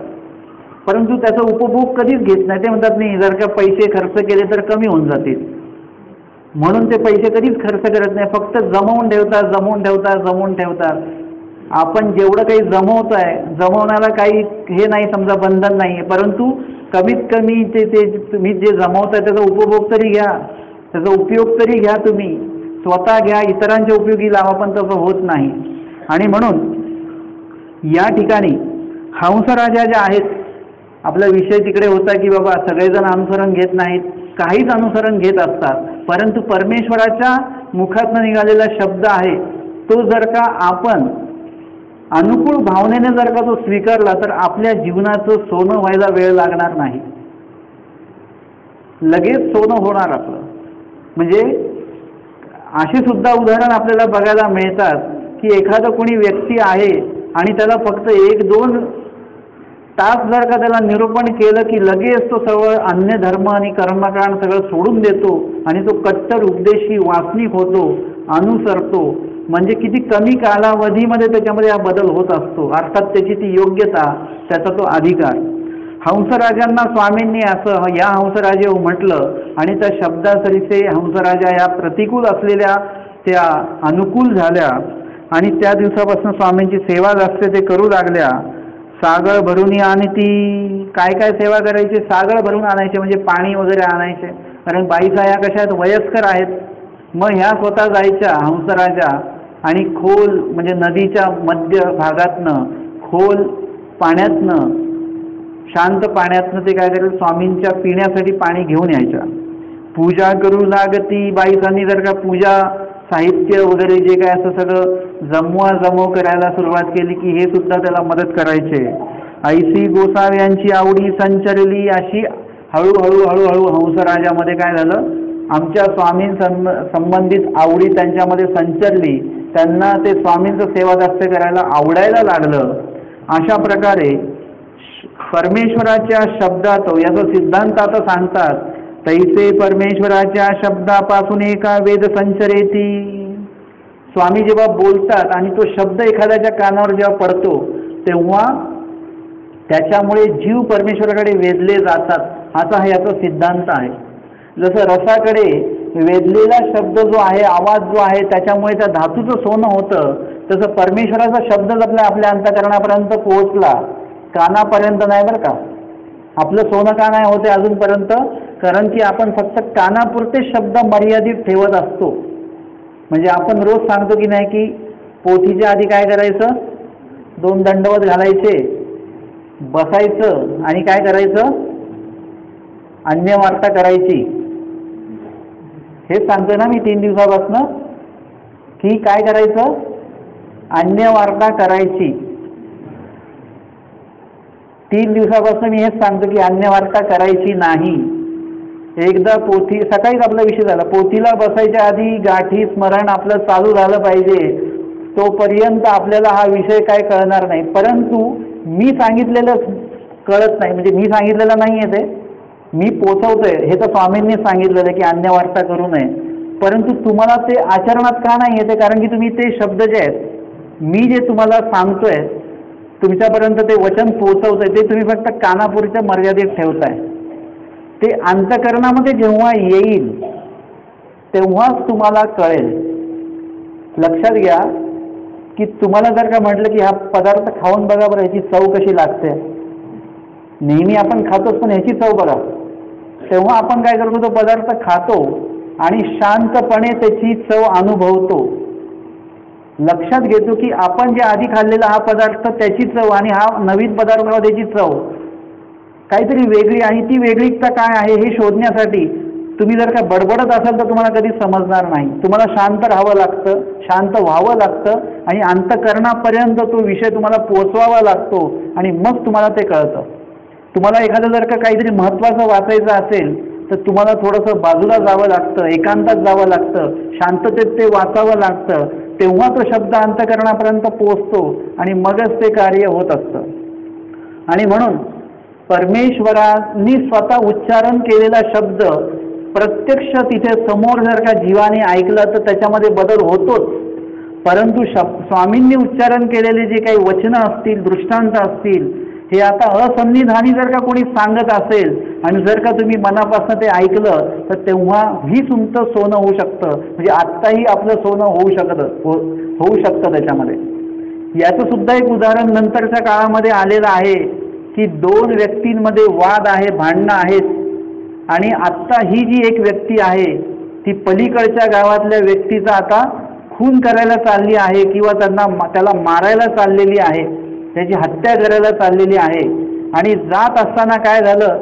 परंतु त्याचा उपभोग कधीच घेत नाही. ते म्हणतात नाही, जर का पैसे खर्च केले तर कमी होऊन जातील, म्हणून ते पैसे कधीच खर्च करत नाही. फक्त जमवून ठेवतात. आपण जेवढं काही जमवतोय, जमवण्याला काही हे नाही, समजा बंधन नाही, परंतु कमीत कमी ते तुम्ही जे जमवताय त्याचा उपभोग तरी घ्या, त्याचा उपयोग तरी घ्या. तुम्ही स्वतः घ्या, इतरांच्या उपयोगी लावा, पण तसं होत नाही. आणि म्हणून या ठिकाणी हंसराजा ज्या आहेत, आपला विषय तिकडे होता की बाबा सगळेजण अनुसरण घेत नाहीत, काहीच अनुसरण घेत असतात, परंतु परमेश्वराच्या मुखातून निघालेला शब्द आहे तो जर का आपण अनुकूल भावनेने जर का तो स्वीकारला तर आपल्या जीवनाचं सोनं व्हायला वेळ लागणार नाही, लगेच सोनं होणार आपलं. म्हणजे अशी सुद्धा उदाहरण आपल्याला बघायला मिळतात की एखादं कोणी व्यक्ती आहे आणि त्याला फक्त 1-2 तास जर का त्याला निरूपण केलं की लगेच तो सर्व अन्य धर्म आणि कर्मकांड सगळं सोडून देतो आणि तो कट्टर उपदेशी वासनिक होतो, अनुसरतो. म्हणजे किती कमी कालावधीमध्ये त्याच्यामध्ये हा बदल होत असतो. अर्थात त्याची ती योग्यता, त्याचा तो अधिकार. हंसराजांना स्वामींनी असं या हंसराजे म्हटलं आणि त्या शब्दासरीचे हंसराजा या प्रतिकूल असलेल्या त्या अनुकूल झाल्या आणि त्या दिवसापासून स्वामींची सेवा जास्त ते करू लागल्या. सागळ भरून आणि ती काय काय सेवा करायची, सागळ भरून आणायचे म्हणजे पाणी वगैरे आणायचे, कारण बाईसा या कशा आहेत, वयस्कर आहेत. मग ह्या स्वतः जायच्या हंसराजा आणि खोल म्हणजे नदीच्या मध्य भागातनं खोल पाण्यातनं, शांत पाण्यातनं ते काय करायचं, स्वामींच्या पिण्यासाठी पाणी घेऊन यायच्या. पूजा करू लागती. बाईसांनी जर का पूजा साहित्य वगैरे जे काय असं सगळं जमव करायला सुरुवात केली की हे सुद्धा त्याला मदत करायचे. ऐसी गोसाव्यांची आवडी संचरली. अशी हळूहळू हंसराजामध्ये काय झालं, आमच्या स्वामी संबंधित आवडी त्यांच्यामध्ये संचरली. त्यांना ते स्वामींचं सेवादास्य करायला आवडायला लागलं. अशा प्रकारे परमेश्वराच्या शब्दात, याचा सिद्धांत आता सांगतात, तैसे परमेश्वराच्या शब्दापासून एका वेद संचरेती. स्वामी जेव्हा बोलतात आणि तो शब्द एखाद्याच्या कानावर जेव्हा पडतो तेव्हा त्याच्यामुळे जीव परमेश्वराकडे वेधले जातात, असा हा याचा सिद्धांत आहे. जसं रसाकडे वेधलेला शब्द जो आहे, आवाज जो आहे, त्याच्यामुळे त्या धातूचं सोनं होतं, तसं परमेश्वराचा शब्द आपल्या अंतःकरणापर्यंत पोहोचला, कानापर्यंत नाही बरं का. आपलं सोनं का नाही होते अजूनपर्यंत? कारण की आपण फक्त कानापुरते शब्द मर्यादित ठेवत असतो. म्हणजे आपण रोज सांगतो की नाही की पोथीच्या आधी काय करायचं, 2 दंडवत घालायचे, बसायचं आणि काय करायचं, अन्य वार्ता करायची. हे सांगतोय ना मी 3 दिवसापासून की काय करायचं, अन्य वार्ता करायची. 3 दिवसापासून मी हेच सांगतो की अन्य वार्ता करायची नाही. एकदा पोथी, सकाळीच आपला विषय झाला, पोथीला बसायच्या आधी गाठी स्मरण आपलं चालू झालं पाहिजे. तोपर्यंत आपल्याला हा विषय काय कळणार नाही. परंतु मी सांगितलेलं कळत नाही, म्हणजे मी सांगितलेलं नाही आहे, ते मी पोचवतोय. हे तर स्वामींनी सांगितलेलं की अन्य वार्ता करू नये. परंतु तुम्हाला ते आचरणात का नाही येते? कारण की तुम्ही ते शब्द जे आहेत, मी जे तुम्हाला सांगतोय, तुमच्यापर्यंत ते वचन पोचवतोय, ते तुम्ही फक्त कानापुरच्या मर्यादित ठेवताय. ते अंतःकरणामध्ये जेव्हा येईल तेव्हाच तुम्हाला कळेल. लक्षात घ्या की तुम्हाला जर का म्हटलं की हा पदार्थ खाऊन बघा बरं, ह्याची चव कशी लागते. नेहमी आपण खातोच, पण ह्याची चव बघा. तेव्हा आपण काय करतो, तो पदार्थ खातो आणि शांतपणे त्याची चव अनुभवतो. लक्षात घेतो की आपण जे आधी खाल्लेला हा पदार्थ त्याची चव आणि हा नवीन पदार्थ त्याची चव काहीतरी वेगळी, आणि ती वेगळीता काय आहे हे शोधण्यासाठी तुम्ही जर का बडबडत असाल तर तुम्हाला कधी समजणार नाही. तुम्हाला शांत राहावं लागतं, शांत व्हावं लागतं आणि अंतःकरणापर्यंत तो विषय तुम्हाला पोचवावा लागतो आणि मग तुम्हाला ते कळतं. तुम्हाला एखादं जर का काहीतरी महत्त्वाचं वाचायचं असेल तर तुम्हाला थोडंसं बाजूला जावं लागतं, एकांतात जावं लागतं, शांततेत ते वाचावं लागतं. तेव्हा तो शब्द अंतःकरणापर्यंत पोचतो आणि मगच ते कार्य होत असतं. आणि म्हणून परमेश्वरांनी स्वतः उच्चारण केलेला शब्द प्रत्यक्ष तिथे समोर जर का जीवाने ऐकलं तर त्याच्यामध्ये बदल होतोच. परंतु स्वामींनी उच्चारण केलेले जे काही वचनं असतील, दृष्टांत असतील, हे आता असंनिधानी जर का कोणी सांगत असेल आणि जर का तुम्ही मनापासून ते ऐकलं तर तेव्हाही तुमचं सोनं होऊ शकतं. म्हणजे आत्ताही आपलं सोनं होऊ शकतं त्याच्यामध्ये. याचं सुद्धा एक उदाहरण नंतरच्या काळामध्ये आलेलं आहे की 2 व्यक्तींमध्ये वाद आहे, भांडणं आहेत, आणि आत्ता ही जी एक व्यक्ती आहे ती पलीकडच्या गावातल्या व्यक्तीचा आता खून करायला चालली आहे किंवा त्याला मारायला चाललेली आहे, त्याची हत्या करायला चाललेली आहे. आणि जात असताना काय झालं,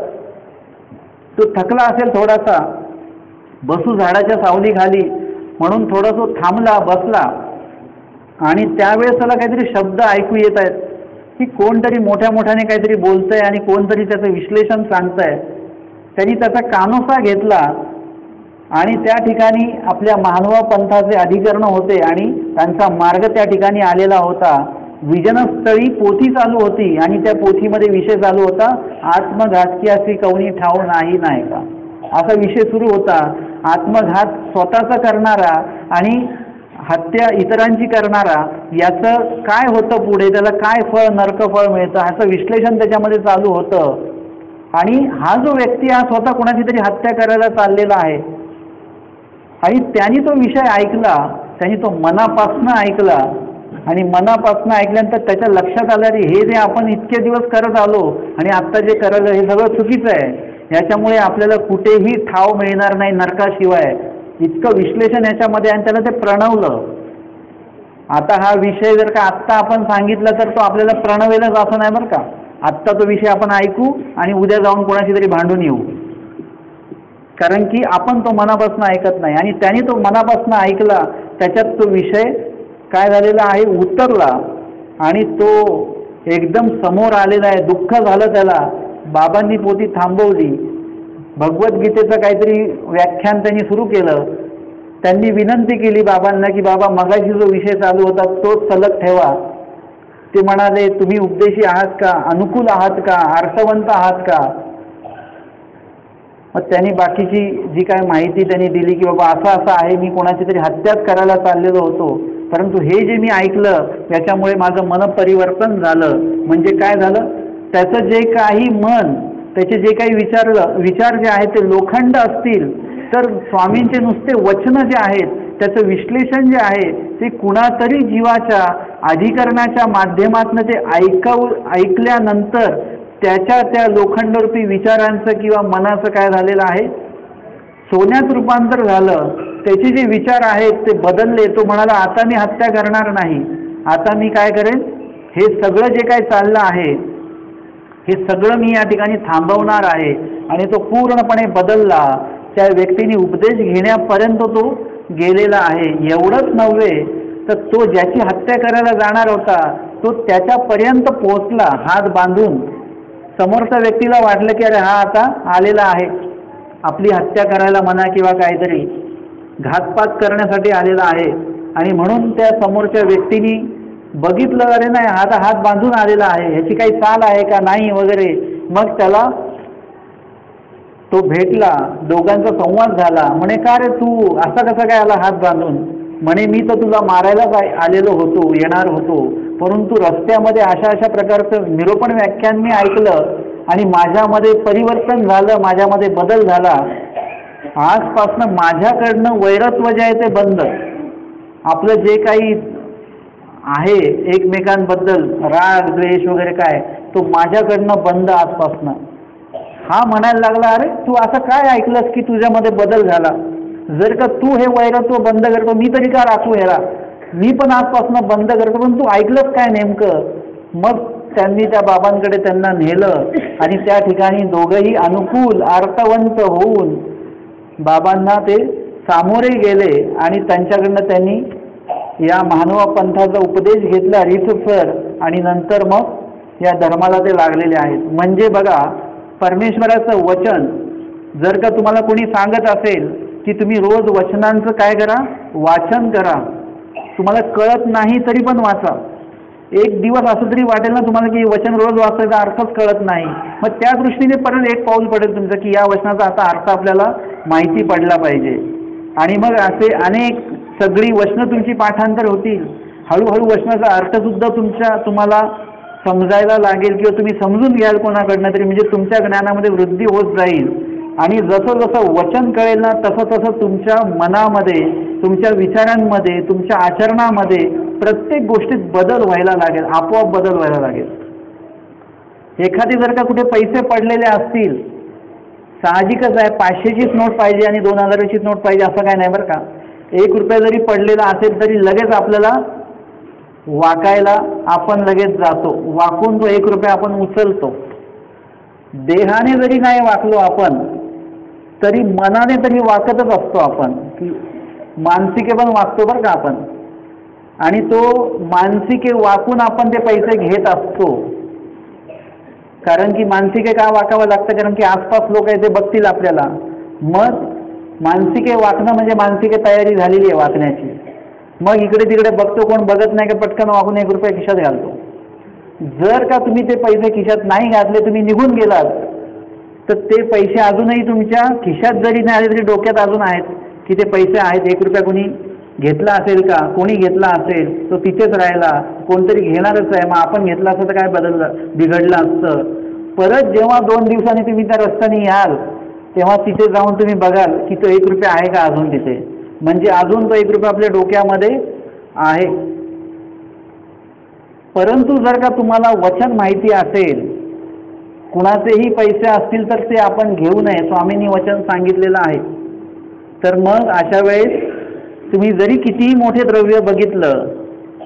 तो थकला असेल थोडासा, बसू झाडाच्या सावलीखाली म्हणून थोडासा थांबला, बसला, आणि त्यावेळेस त्याला काहीतरी शब्द ऐकू येत आहेत की कोणतरी मोठ्याने काहीतरी बोलतंय आणि कोणतरी त्याचं विश्लेषण सांगतंय. त्यांनी त्याचा कानोसा घेतला आणि त्या ठिकाणी आपल्या महानुभाव पंथाचे अधिकरण होते आणि त्यांचा मार्ग त्या ठिकाणी आलेला होता. विजनस्थळी पोथी चालू होती आणि त्या पोथीमध्ये विषय चालू होता, आत्मघातकी अशी कवनी ठाव नाही का, असा विषय सुरू होता. आत्मघात स्वतःचा करणारा आणि हत्या इतरांची करणारा, याचं काय होतं पुढे, त्याला काय फळ, नरकफळ मिळतं, ह्याचं विश्लेषण त्याच्यामध्ये चालू होतं. आणि हा जो व्यक्ती हा स्वतः कोणाची तरी हत्या करायला चाललेला आहे आणि त्यांनी तो विषय ऐकला, त्यांनी तो मनापासनं ऐकला आणि मनापासनं ऐकल्यानंतर त्याच्या लक्षात आलं की हे जे आपण इतके दिवस करत आलो आणि आत्ता जे करायला हे सगळं चुकीचं आहे, याच्यामुळे आपल्याला कुठेही ठाव मिळणार नाही नरकाशिवाय. इतकं विश्लेषण याच्यामध्ये, आणि त्याला ते प्रणवलं. आता हा विषय जर का आत्ता आपण सांगितला तर तो आपल्याला प्रणवेलच असं नाही बरं का. आत्ता तो विषय आपण ऐकू आणि उद्या जाऊन कोणाशी तरी भांडून येऊ, कारण की आपण तो मनापासून ऐकत नाही. आणि त्याने तो मनापासून ऐकला, त्याच्यात तो विषय काय झालेला आहे उतरला आणि तो एकदम समोर आलेला आहे. दुःख झालं त्याला. बाबांनी पोथी थांबवली, भगवद्गीतेचं काहीतरी व्याख्यान त्यांनी सुरू केलं. त्यांनी विनंती केली बाबांना की बाबा मगाशी जो विषय चालू होता तोच सलग ठेवा. ते म्हणाले तुम्ही उपदेशी आहात का, अनुकूल आहात का, आर्सवंत आहात का. मग त्यांनी बाकीची जी काय माहिती त्यांनी दिली की बाबा असं असं आहे, मी कोणाची तरी हत्याच करायला चाललेलो होतो, परंतु हे जे मी ऐकलं त्याच्यामुळे माझं मन परिवर्तन झालं. म्हणजे काय झालं, त्याचं जे काही मन, त्याचे जे काही विचार जे आहेत ते लोखंड असतील, तर स्वामींचे नुसते वचन जे आहेत त्याचं विश्लेषण जे आहे ते कुणातरी जीवाच्या अधिकरणाच्या माध्यमातून ते ऐकल्यानंतर त्याच्या त्या लोखंडरूपी विचारांचं किंवा मनाचं काय झालेलं आहे, सोन्यात रूपांतर झालं. त्याचे जे विचार आहेत ते बदलले. तो म्हणाला आता मी हत्या करणार नाही, आता मी काय करेन, हे सगळं जे काही चाललं आहे हे सगळं मी या ठिकाणी थांबवणार आहे. आणि तो पूर्णपणे बदलला. त्या व्यक्तीने उपदेश घेण्यापर्यंत तो गेलेला आहे. एवढंच नव्हे तर तो ज्याची हत्या करायला जाणार होता तो त्याच्यापर्यंत पोहोचला हात बांधून. समोरच्या व्यक्तीला वाटलं की अरे हा आता आलेला आहे आपली हत्या करायला म्हणा किंवा काहीतरी घातपात करण्यासाठी आलेला आहे. आणि म्हणून त्या समोरच्या व्यक्तीने बघितलं अरे नाही आता हात बांधून आलेला आहे, ह्याची काही चाल आहे का नाही वगैरे. मग त्याला तो भेटला, दोघांचा संवाद झाला. म्हणे का रे तू असा कसा काय आला हात बांधून? म्हणे मी तर तुला मारायलाच आलेलो होतो, येणार होतो, परंतु रस्त्यामध्ये अशा अशा प्रकारचं निरूपण व्याख्यान मी ऐकलं आणि माझ्यामध्ये परिवर्तन झालं, माझ्यामध्ये बदल झाला. आजपासनं माझ्याकडनं वैरत्व जे आहे ते बंद. आपलं जे काही आहे एकमेकांबद्दल राग द्वेष वगैरे काय तो माझ्याकडनं बंद आजपासनं. हा म्हणायला लागला अरे तू असं काय ऐकलंस की तुझ्यामध्ये बदल झाला? जर का तू हे वैरत्व बंद करतो मी तरी का राखू ह्याला, मी पण आजपासून बंद करतो, पण तू ऐकलंच काय नेमकं? मग त्यांनी त्या बाबांकडे त्यांना नेलं आणि त्या ठिकाणी दोघंही अनुकूल अर्थवंत होऊन बाबांना ते सामोरे गेले आणि त्यांच्याकडनं त्यांनी या महानुभाव पंथाचा उपदेश घेतला रीतसर. आणि नंतर मग या धर्माला ते लागलेले आहेत. म्हणजे बघा परमेश्वराचं वचन जर का तुम्हाला कोणी सांगत असेल की तुम्ही रोज वचनांचं काय करा, वाचन करा, तुम्हाला कळत नाही तरी पण वाचा. एक दिवस असं तरी वाटेल ना तुम्हाला की वचन रोज वाचायचा अर्थच कळत नाही, मग त्या दृष्टीने परत एक पाऊल पडेल तुमचं की या वचनाचा आता अर्थ आपल्याला माहिती पडला पाहिजे. आणि मग असे अनेक सगळी वचनं तुमची पाठांतर होतील. हळूहळू वचनाचा अर्थसुद्धा तुम्हाला समजायला लागेल किंवा तुम्ही समजून घ्याल कोणाकडनं तरी, म्हणजे तुमच्या ज्ञानामध्ये वृद्धी होत जाईल. आणि जसं जसं वचन कळेल ना तसं तसं तुमच्या मनामध्ये, तुमच्या विचारांमध्ये, तुमच्या आचरणामध्ये प्रत्येक गोष्टीत बदल व्हायला लागेल, आपोआप बदल व्हायला लागेल. एखादी जर का कुठे पैसे पडलेले असतील, साहजिकच आहे 500चीच नोट पाहिजे आणि 2000चीच नोट पाहिजे असं काय नाही बरं का. 1 रुपया जरी पडलेला असेल तरी लगेच आपल्याला वाकायला आपण लगेच जातो, वाकून तो 1 रुपया आपण उचलतो. देहाने जरी नाही वाकलो आपण तरी मनाने तरी वाकतच असतो आपण, की मानसिके पण वाकतो बरं का आपण. आणि तो मानसिके वाकून आपण ते पैसे घेत असतो. कारण की मानसिके का वाकावं लागतं? कारण की आसपास लोक आहे ते बघतील आपल्याला. मग मानसिके वाकणं म्हणजे मानसिके तयारी झालेली आहे वाकण्याची. मग इकडे तिकडे बघतो, कोण बघत नाही का पटकन वाकून 1 रुपया खिशात घालतो. जर का तुम्ही ते पैसे खिशात नाही घातले, तुम्ही निघून गेलात, तर ते पैसे अजूनही तुमच्या खिशात जरी नाही आले तरी डोक्यात अजून आहेत की ते पैसे आहेत. 1 रुपया कोणी घेतला असेल का? कोणी घेतला असेल तो तिथेच राहिला, कोणतरी घेणारच आहे. मग आपण घेतला असतं तर काय बिघडलं असतं? परत जेव्हा 2 दिवसांनी तुम्ही त्या रस्त्याने याल तेव्हा तिथे जाऊन तुम्ही बघाल की तो 1 रुपया आहे का अजून तिथे, म्हणजे अजून तो 1 रुपया आपल्या डोक्यामध्ये आहे. परंतु जर का तुम्हाला वचन माहिती असेल, कुणाचेही पैसे असतील तर ते आपण घेऊ नये, स्वामींनी वचन सांगितलेलं आहे. तर मग अशा वेळेस तुम्ही जरी कितीही मोठे द्रव्य बघितलं,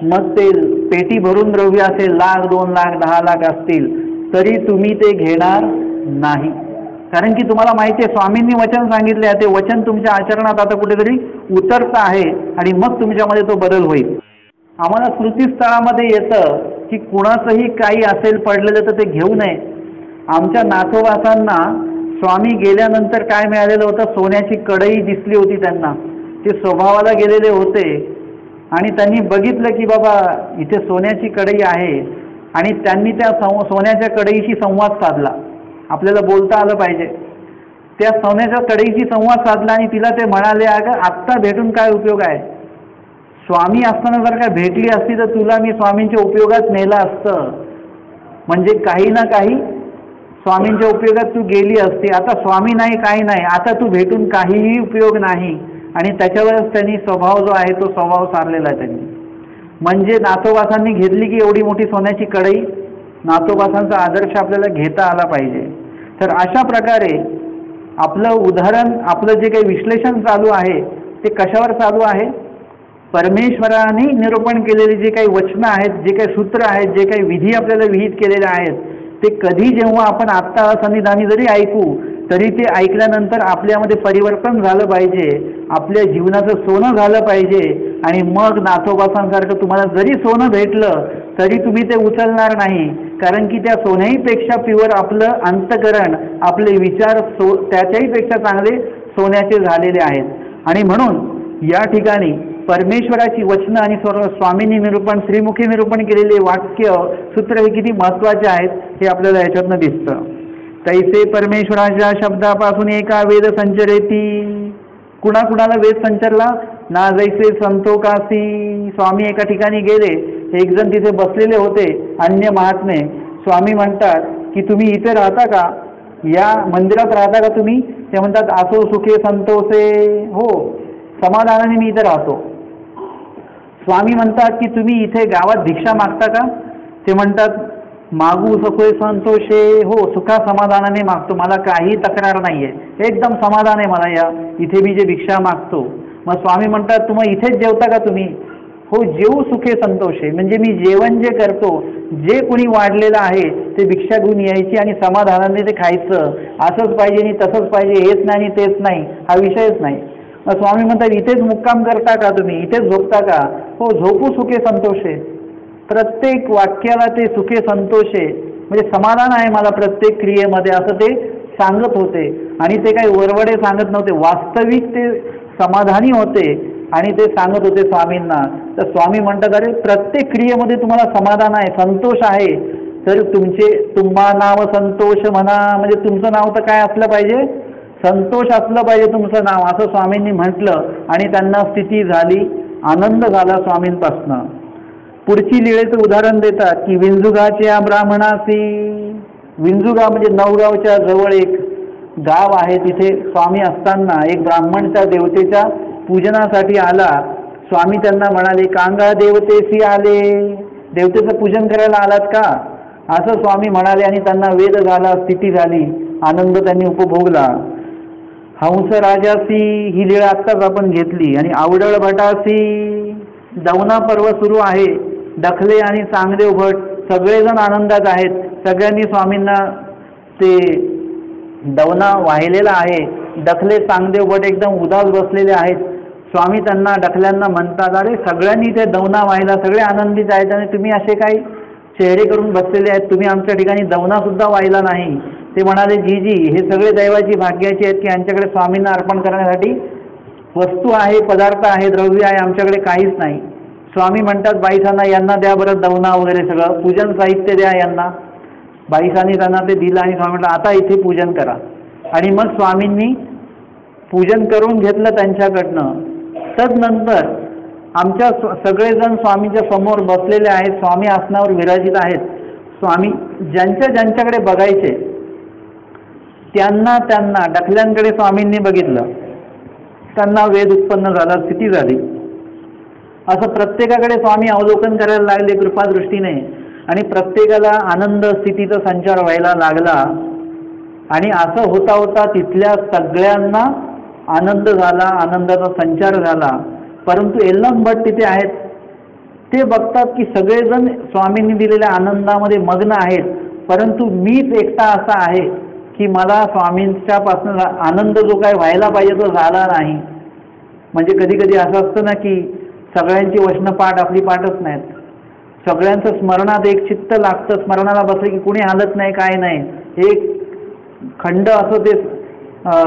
मग ते पेटी भरून द्रव्य असेल, 1,00,000, 2,00,000, 10,00,000 असतील, तरी तुम्ही ते घेणार नाही. कारण की तुम्हाला माहिती आहे स्वामींनी वचन सांगितले आहे, ते वचन तुमच्या आचरणात आता कुठेतरी उतरत आहे आणि मग तुमच्यामध्ये तो बदल होईल. आम्हाला स्मृतीस्थळामध्ये येतं की कुणाचंही काही असेल पडलेलं तर ते घेऊ नये. आमच्या नाथोबासांना स्वामी गेल्यानंतर काय मिळालेलं होतं? सोन्याची कढई दिसली होती त्यांना. ते स्वभावाला गेलेले होते आणि त्यांनी बघितलं की बाबा इथे सोन्याची कढई आहे आणि त्यांनी त्या सोन्याच्या कढईशी संवाद साधला. आपल्याला बोलता आलं पाहिजे. त्या सोन्याच्या कढईशी संवाद साधला आणि तिला ते म्हणाले, अगं आत्ता भेटून काय उपयोग आहे? स्वामी असताना जर का भेटली असती तर तुला मी स्वामींच्या उपयोगात नेलं असतं. म्हणजे काही ना काही स्वामींच्या उपयोगात तू गेली असती. आता स्वामी नाही, काही नाही, आता तू भेटून काहीही उपयोग नाही. आणि त्याच्यावरच त्यांनी स्वभाव जो आहे तो स्वभाव सारलेला आहे त्यांनी. म्हणजे नाथोबासांनी घेतली की एवढी मोठी सोन्याची कढई. नाथोबासांचा आदर्श आपल्याला घेता आला पाहिजे. तर अशा प्रकारे आपलं उदाहरण, आपलं जे काही विश्लेषण चालू आहे ते कशावर चालू आहे? परमेश्वराने निरूपण केलेली जे काही वचनं आहेत, जे काही सूत्र आहेत, जे काही विधी आपल्याला विहित केलेले आहेत, ते कधी जेव्हा आपण आत्ता सन्निधानी जरी ऐकू तरी ते ऐकल्यानंतर आपल्यामध्ये परिवर्तन झालं पाहिजे, आपल्या जीवनाचं सोनं झालं पाहिजे. आणि मग नाथोबासांसारखं तुम्हाला जरी सोनं भेटलं तरी तुम्ही ते उचलणार नाही, कारण की त्या सोन्याहीपेक्षा प्युअर आपलं अंतकरण, आपले विचार त्याच्याही पेक्षा चांगले सोन्याचे झालेले आहेत. आणि म्हणून या ठिकाणी परमेश्वराची वचनं आणि स्वामींनी निरूपण, श्रीमुखी निरूपण केलेले वाक्य, सूत्र हे किती महत्त्वाचे आहेत हे आपल्याला याच्यातनं दिसतं. तैसे परमेश्वराच्या शब्दापासून एका वेद संचरेती. कुणाकुणाला वेद संचरला ना? जैसे संतोकासी. स्वामी एका ठिकाणी गेले, एक जण तिथे बसलेले होते, अन्य महात्मे. स्वामी म्हणतात की तुम्ही इथे राहता का? या मंदिरात राहता का तुम्ही? ते म्हणतात असो सुखे संतोषे. हो, समाधानाने मी इथे राहतो. स्वामी म्हणतात की तुम्ही इथे गावात भिक्षा मागता का? ते म्हणतात मागू सुखे संतोषे. हो, सुखा समाधानाने मागतो, मला काही तक्रार नाही आहे, एकदम समाधान आहे मला या इथे मी जे भिक्षा मागतो. मग स्वामी म्हणतात तुम्ही इथेच जेवता का तुम्ही? हो, जेवू सुखे संतोषे. म्हणजे मी जेवण जे करतो, जे कोणी वाढलेलं आहे ते भिक्षा घेऊन यायची आणि समाधानाने ते खायचं. असंच पाहिजे आणि तसंच पाहिजे, हेच नाही आणि तेच नाही, हा विषयच नाही. मग स्वामी म्हणतात इथेच मुक्काम करता का तुम्ही? इथेच झोपता का? हो, झोपू सुखे संतोषे. प्रत्येक वाक्याला ते सुखे संतोषे म्हणजे समाधान आहे मला प्रत्येक क्रियेमध्ये, असं ते सांगत होते. आणि ते काही वरवडे सांगत नव्हते, वास्तविक ते समाधानी होते आणि ते सांगत होते स्वामींना. तर स्वामी म्हणतात अरे प्रत्येक क्रियेमध्ये तुम्हाला समाधान आहे, संतोष आहे, तर तुम्हा नाव संतोष म्हणा. म्हणजे तुमचं नाव तर काय असलं पाहिजे? संतोष असलं पाहिजे तुमचं नाव, असं स्वामींनी म्हटलं. आणि त्यांना स्थिती झाली, आनंद झाला स्वामींपासनं. पुढची लीळेचं उदाहरण देतात की विंजुगाच्या ब्राह्मणासी. विंजुगा म्हणजे नवगावच्या जवळ एक गाव आहे. तिथे स्वामी असताना एक ब्राह्मण त्या देवतेच्या पूजनासाठी आला. स्वामी त्यांना म्हणाले कांगा देवतेसी आले. देवतेचं पूजन करायला आलात का? असं स्वामी म्हणाले. आणि त्यांना वेद झाला, स्थिती झाली, आनंद त्यांनी उपभोगला. हंस राजासी ही लीळा आत्ताच आपण घेतली. आणि आवडळ भटासी. दवना पर्व सुरू आहे. दखले आणि चांगदेव भट सगळेजण आनंदात आहेत. सगळ्यांनी स्वामींना ते दवना वाहिलेला आहे. दखले चांगदेव भट एकदम उदास बसलेले आहेत. स्वामी त्यांना डखल्यांना म्हणतात अरे सगळ्यांनी ते दवना वाहिला, सगळे आनंदित आहेत आणि तुम्ही असे काही चेहरे करून बसलेले आहेत, तुम्ही आमच्या ठिकाणी दवना सुद्धा वाहिला नाही. ते म्हणाले जी जी हे सगळे दैवाची भाग्याची आहेत की यांच्याकडे स्वामींना अर्पण करण्यासाठी वस्तू आहे, पदार्थ आहे, द्रव्य आहे, आमच्याकडे काहीच नाही. स्वामी म्हणतात बाईसांना यांना द्या बरं दवना वगैरे सगळं पूजन साहित्य द्या यांना. बाईसांनी त्यांना ते दिलं आणि स्वामी म्हटलं आता इथे पूजन करा. आणि मग स्वामींनी पूजन करून घेतलं त्यांच्याकडनं. तदनंतर आमच्या सगळेजण स्वामींच्या समोर बसलेले आहेत, स्वामी आसनावर विराजित आहेत. स्वामी ज्यांच्याकडे बघायचे त्यांना डखल्यांकडे स्वामींनी बघितलं, त्यांना वेद उत्पन्न झाला, स्थिती झाली. असं प्रत्येकाकडे स्वामी अवलोकन करायला लागले कृपादृष्टीने. आणि प्रत्येकाला आनंद स्थितीचा संचार व्हायला लागला. आणि असं होता होता तिथल्या सगळ्यांना आनंद झाला, आनंदाचा संचार झाला. परंतु एल्लम भट तिथे आहेत. ते बघतात की सगळेजण स्वामींनी दिलेल्या आनंदामध्ये मग्न आहेत, परंतु मीच एकटा असा आहे की मला स्वामींच्यापासून आनंद जो काय व्हायला पाहिजे तो झाला नाही. म्हणजे कधी कधी असं असतं ना की सगळ्यांची वचनं पाठ आपली पाठच नाहीत. सगळ्यांचं स्मरणात एक चित्त लागतं, स्मरणाला बसलं की कुणी हालत नाही, काय नाही, एक खंड असं ते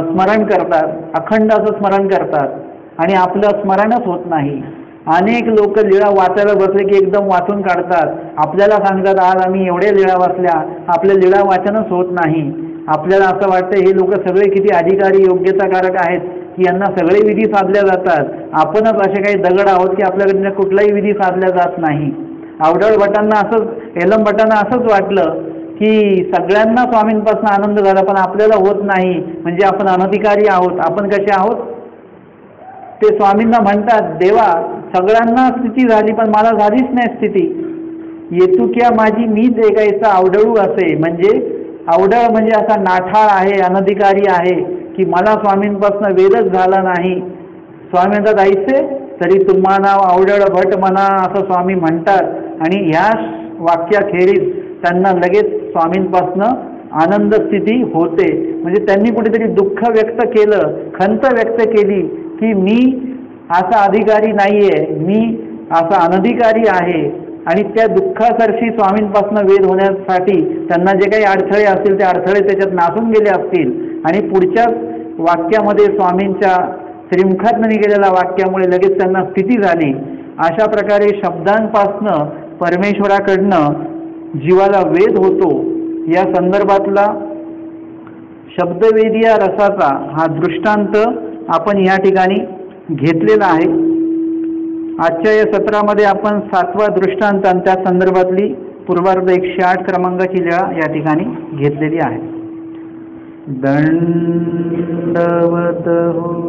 स्मरण करतात, अखंड असं स्मरण करतात आणि आपलं स्मरणच होत नाही. अनेक लोक लीळा वाचायला बसले की एकदम वाचून काढतात, आपल्याला सांगतात आज आम्ही एवढ्या लीळा वाचल्या, आपल्या लीळा वाचनच होत नाही. आपल्याला असं वाटतं हे लोक सगळे किती अधिकारी योग्यताकारक आहेत की यांना सगळे विधी साधल्या जातात, आपणच असे काही दगड आहोत की आपल्याकडे कुठलाही विधी साधल्या जात नाही. आवडळ भटांना असंच, एलम भटांना असंच वाटलं की सगळ्यांना स्वामींपासून आनंद झाला पण आपल्याला होत नाही, म्हणजे आपण अनधिकारी आहोत. आपण कसे आहोत ते स्वामींना म्हणतात, देवा सगळ्यांना स्थिती झाली पण मला झालीच नाही स्थिती. येतुक्या माझी मीच ऐकायचा अवडळू असे, म्हणजे अवडळ म्हणजे असा नाठाळ आहे, अनधिकारी आहे की मला स्वामींपासून वेदच झाला नाही. स्वामी म्हणतात ऐसे तरी तुम्हाला अवडळ भट म्हणा असं स्वामी म्हणतात. आणि ह्या वाक्याखेरीज त्यांना लगेच स्वामींपासून आनंद स्थिती होते. म्हणजे त्यांनी कुठेतरी दुःख व्यक्त केलं, खंत व्यक्त केली की मी असा अधिकारी नाहीये, मी असा अनधिकारी आहे. आणि त्या दुःखासारखी स्वामींपासून वेध होण्यासाठी त्यांना जे काही अडथळे असतील ते अडथळे त्याच्यात नासून गेले असतील. आणि पुढच्या वाक्यामध्ये स्वामींच्या श्रीमुखातनं निघालेल्या वाक्यामुळे लगेच त्यांना स्थिती झाली. अशा प्रकारे शब्दांपासनं परमेश्वराकडनं जीवाला वेध होतो. या संदर्भातला शब्दवेदिया रसाचा हा दृष्टांत आपण या ठिकाणी घेतलेला आहे. आजच्या या सत्रामध्ये आपण 7वा दृष्टांत आणि त्या संदर्भातली पूर्वार्ध 108 क्रमांकाची लीळा या ठिकाणी घेतलेली आहे. दंडवत हो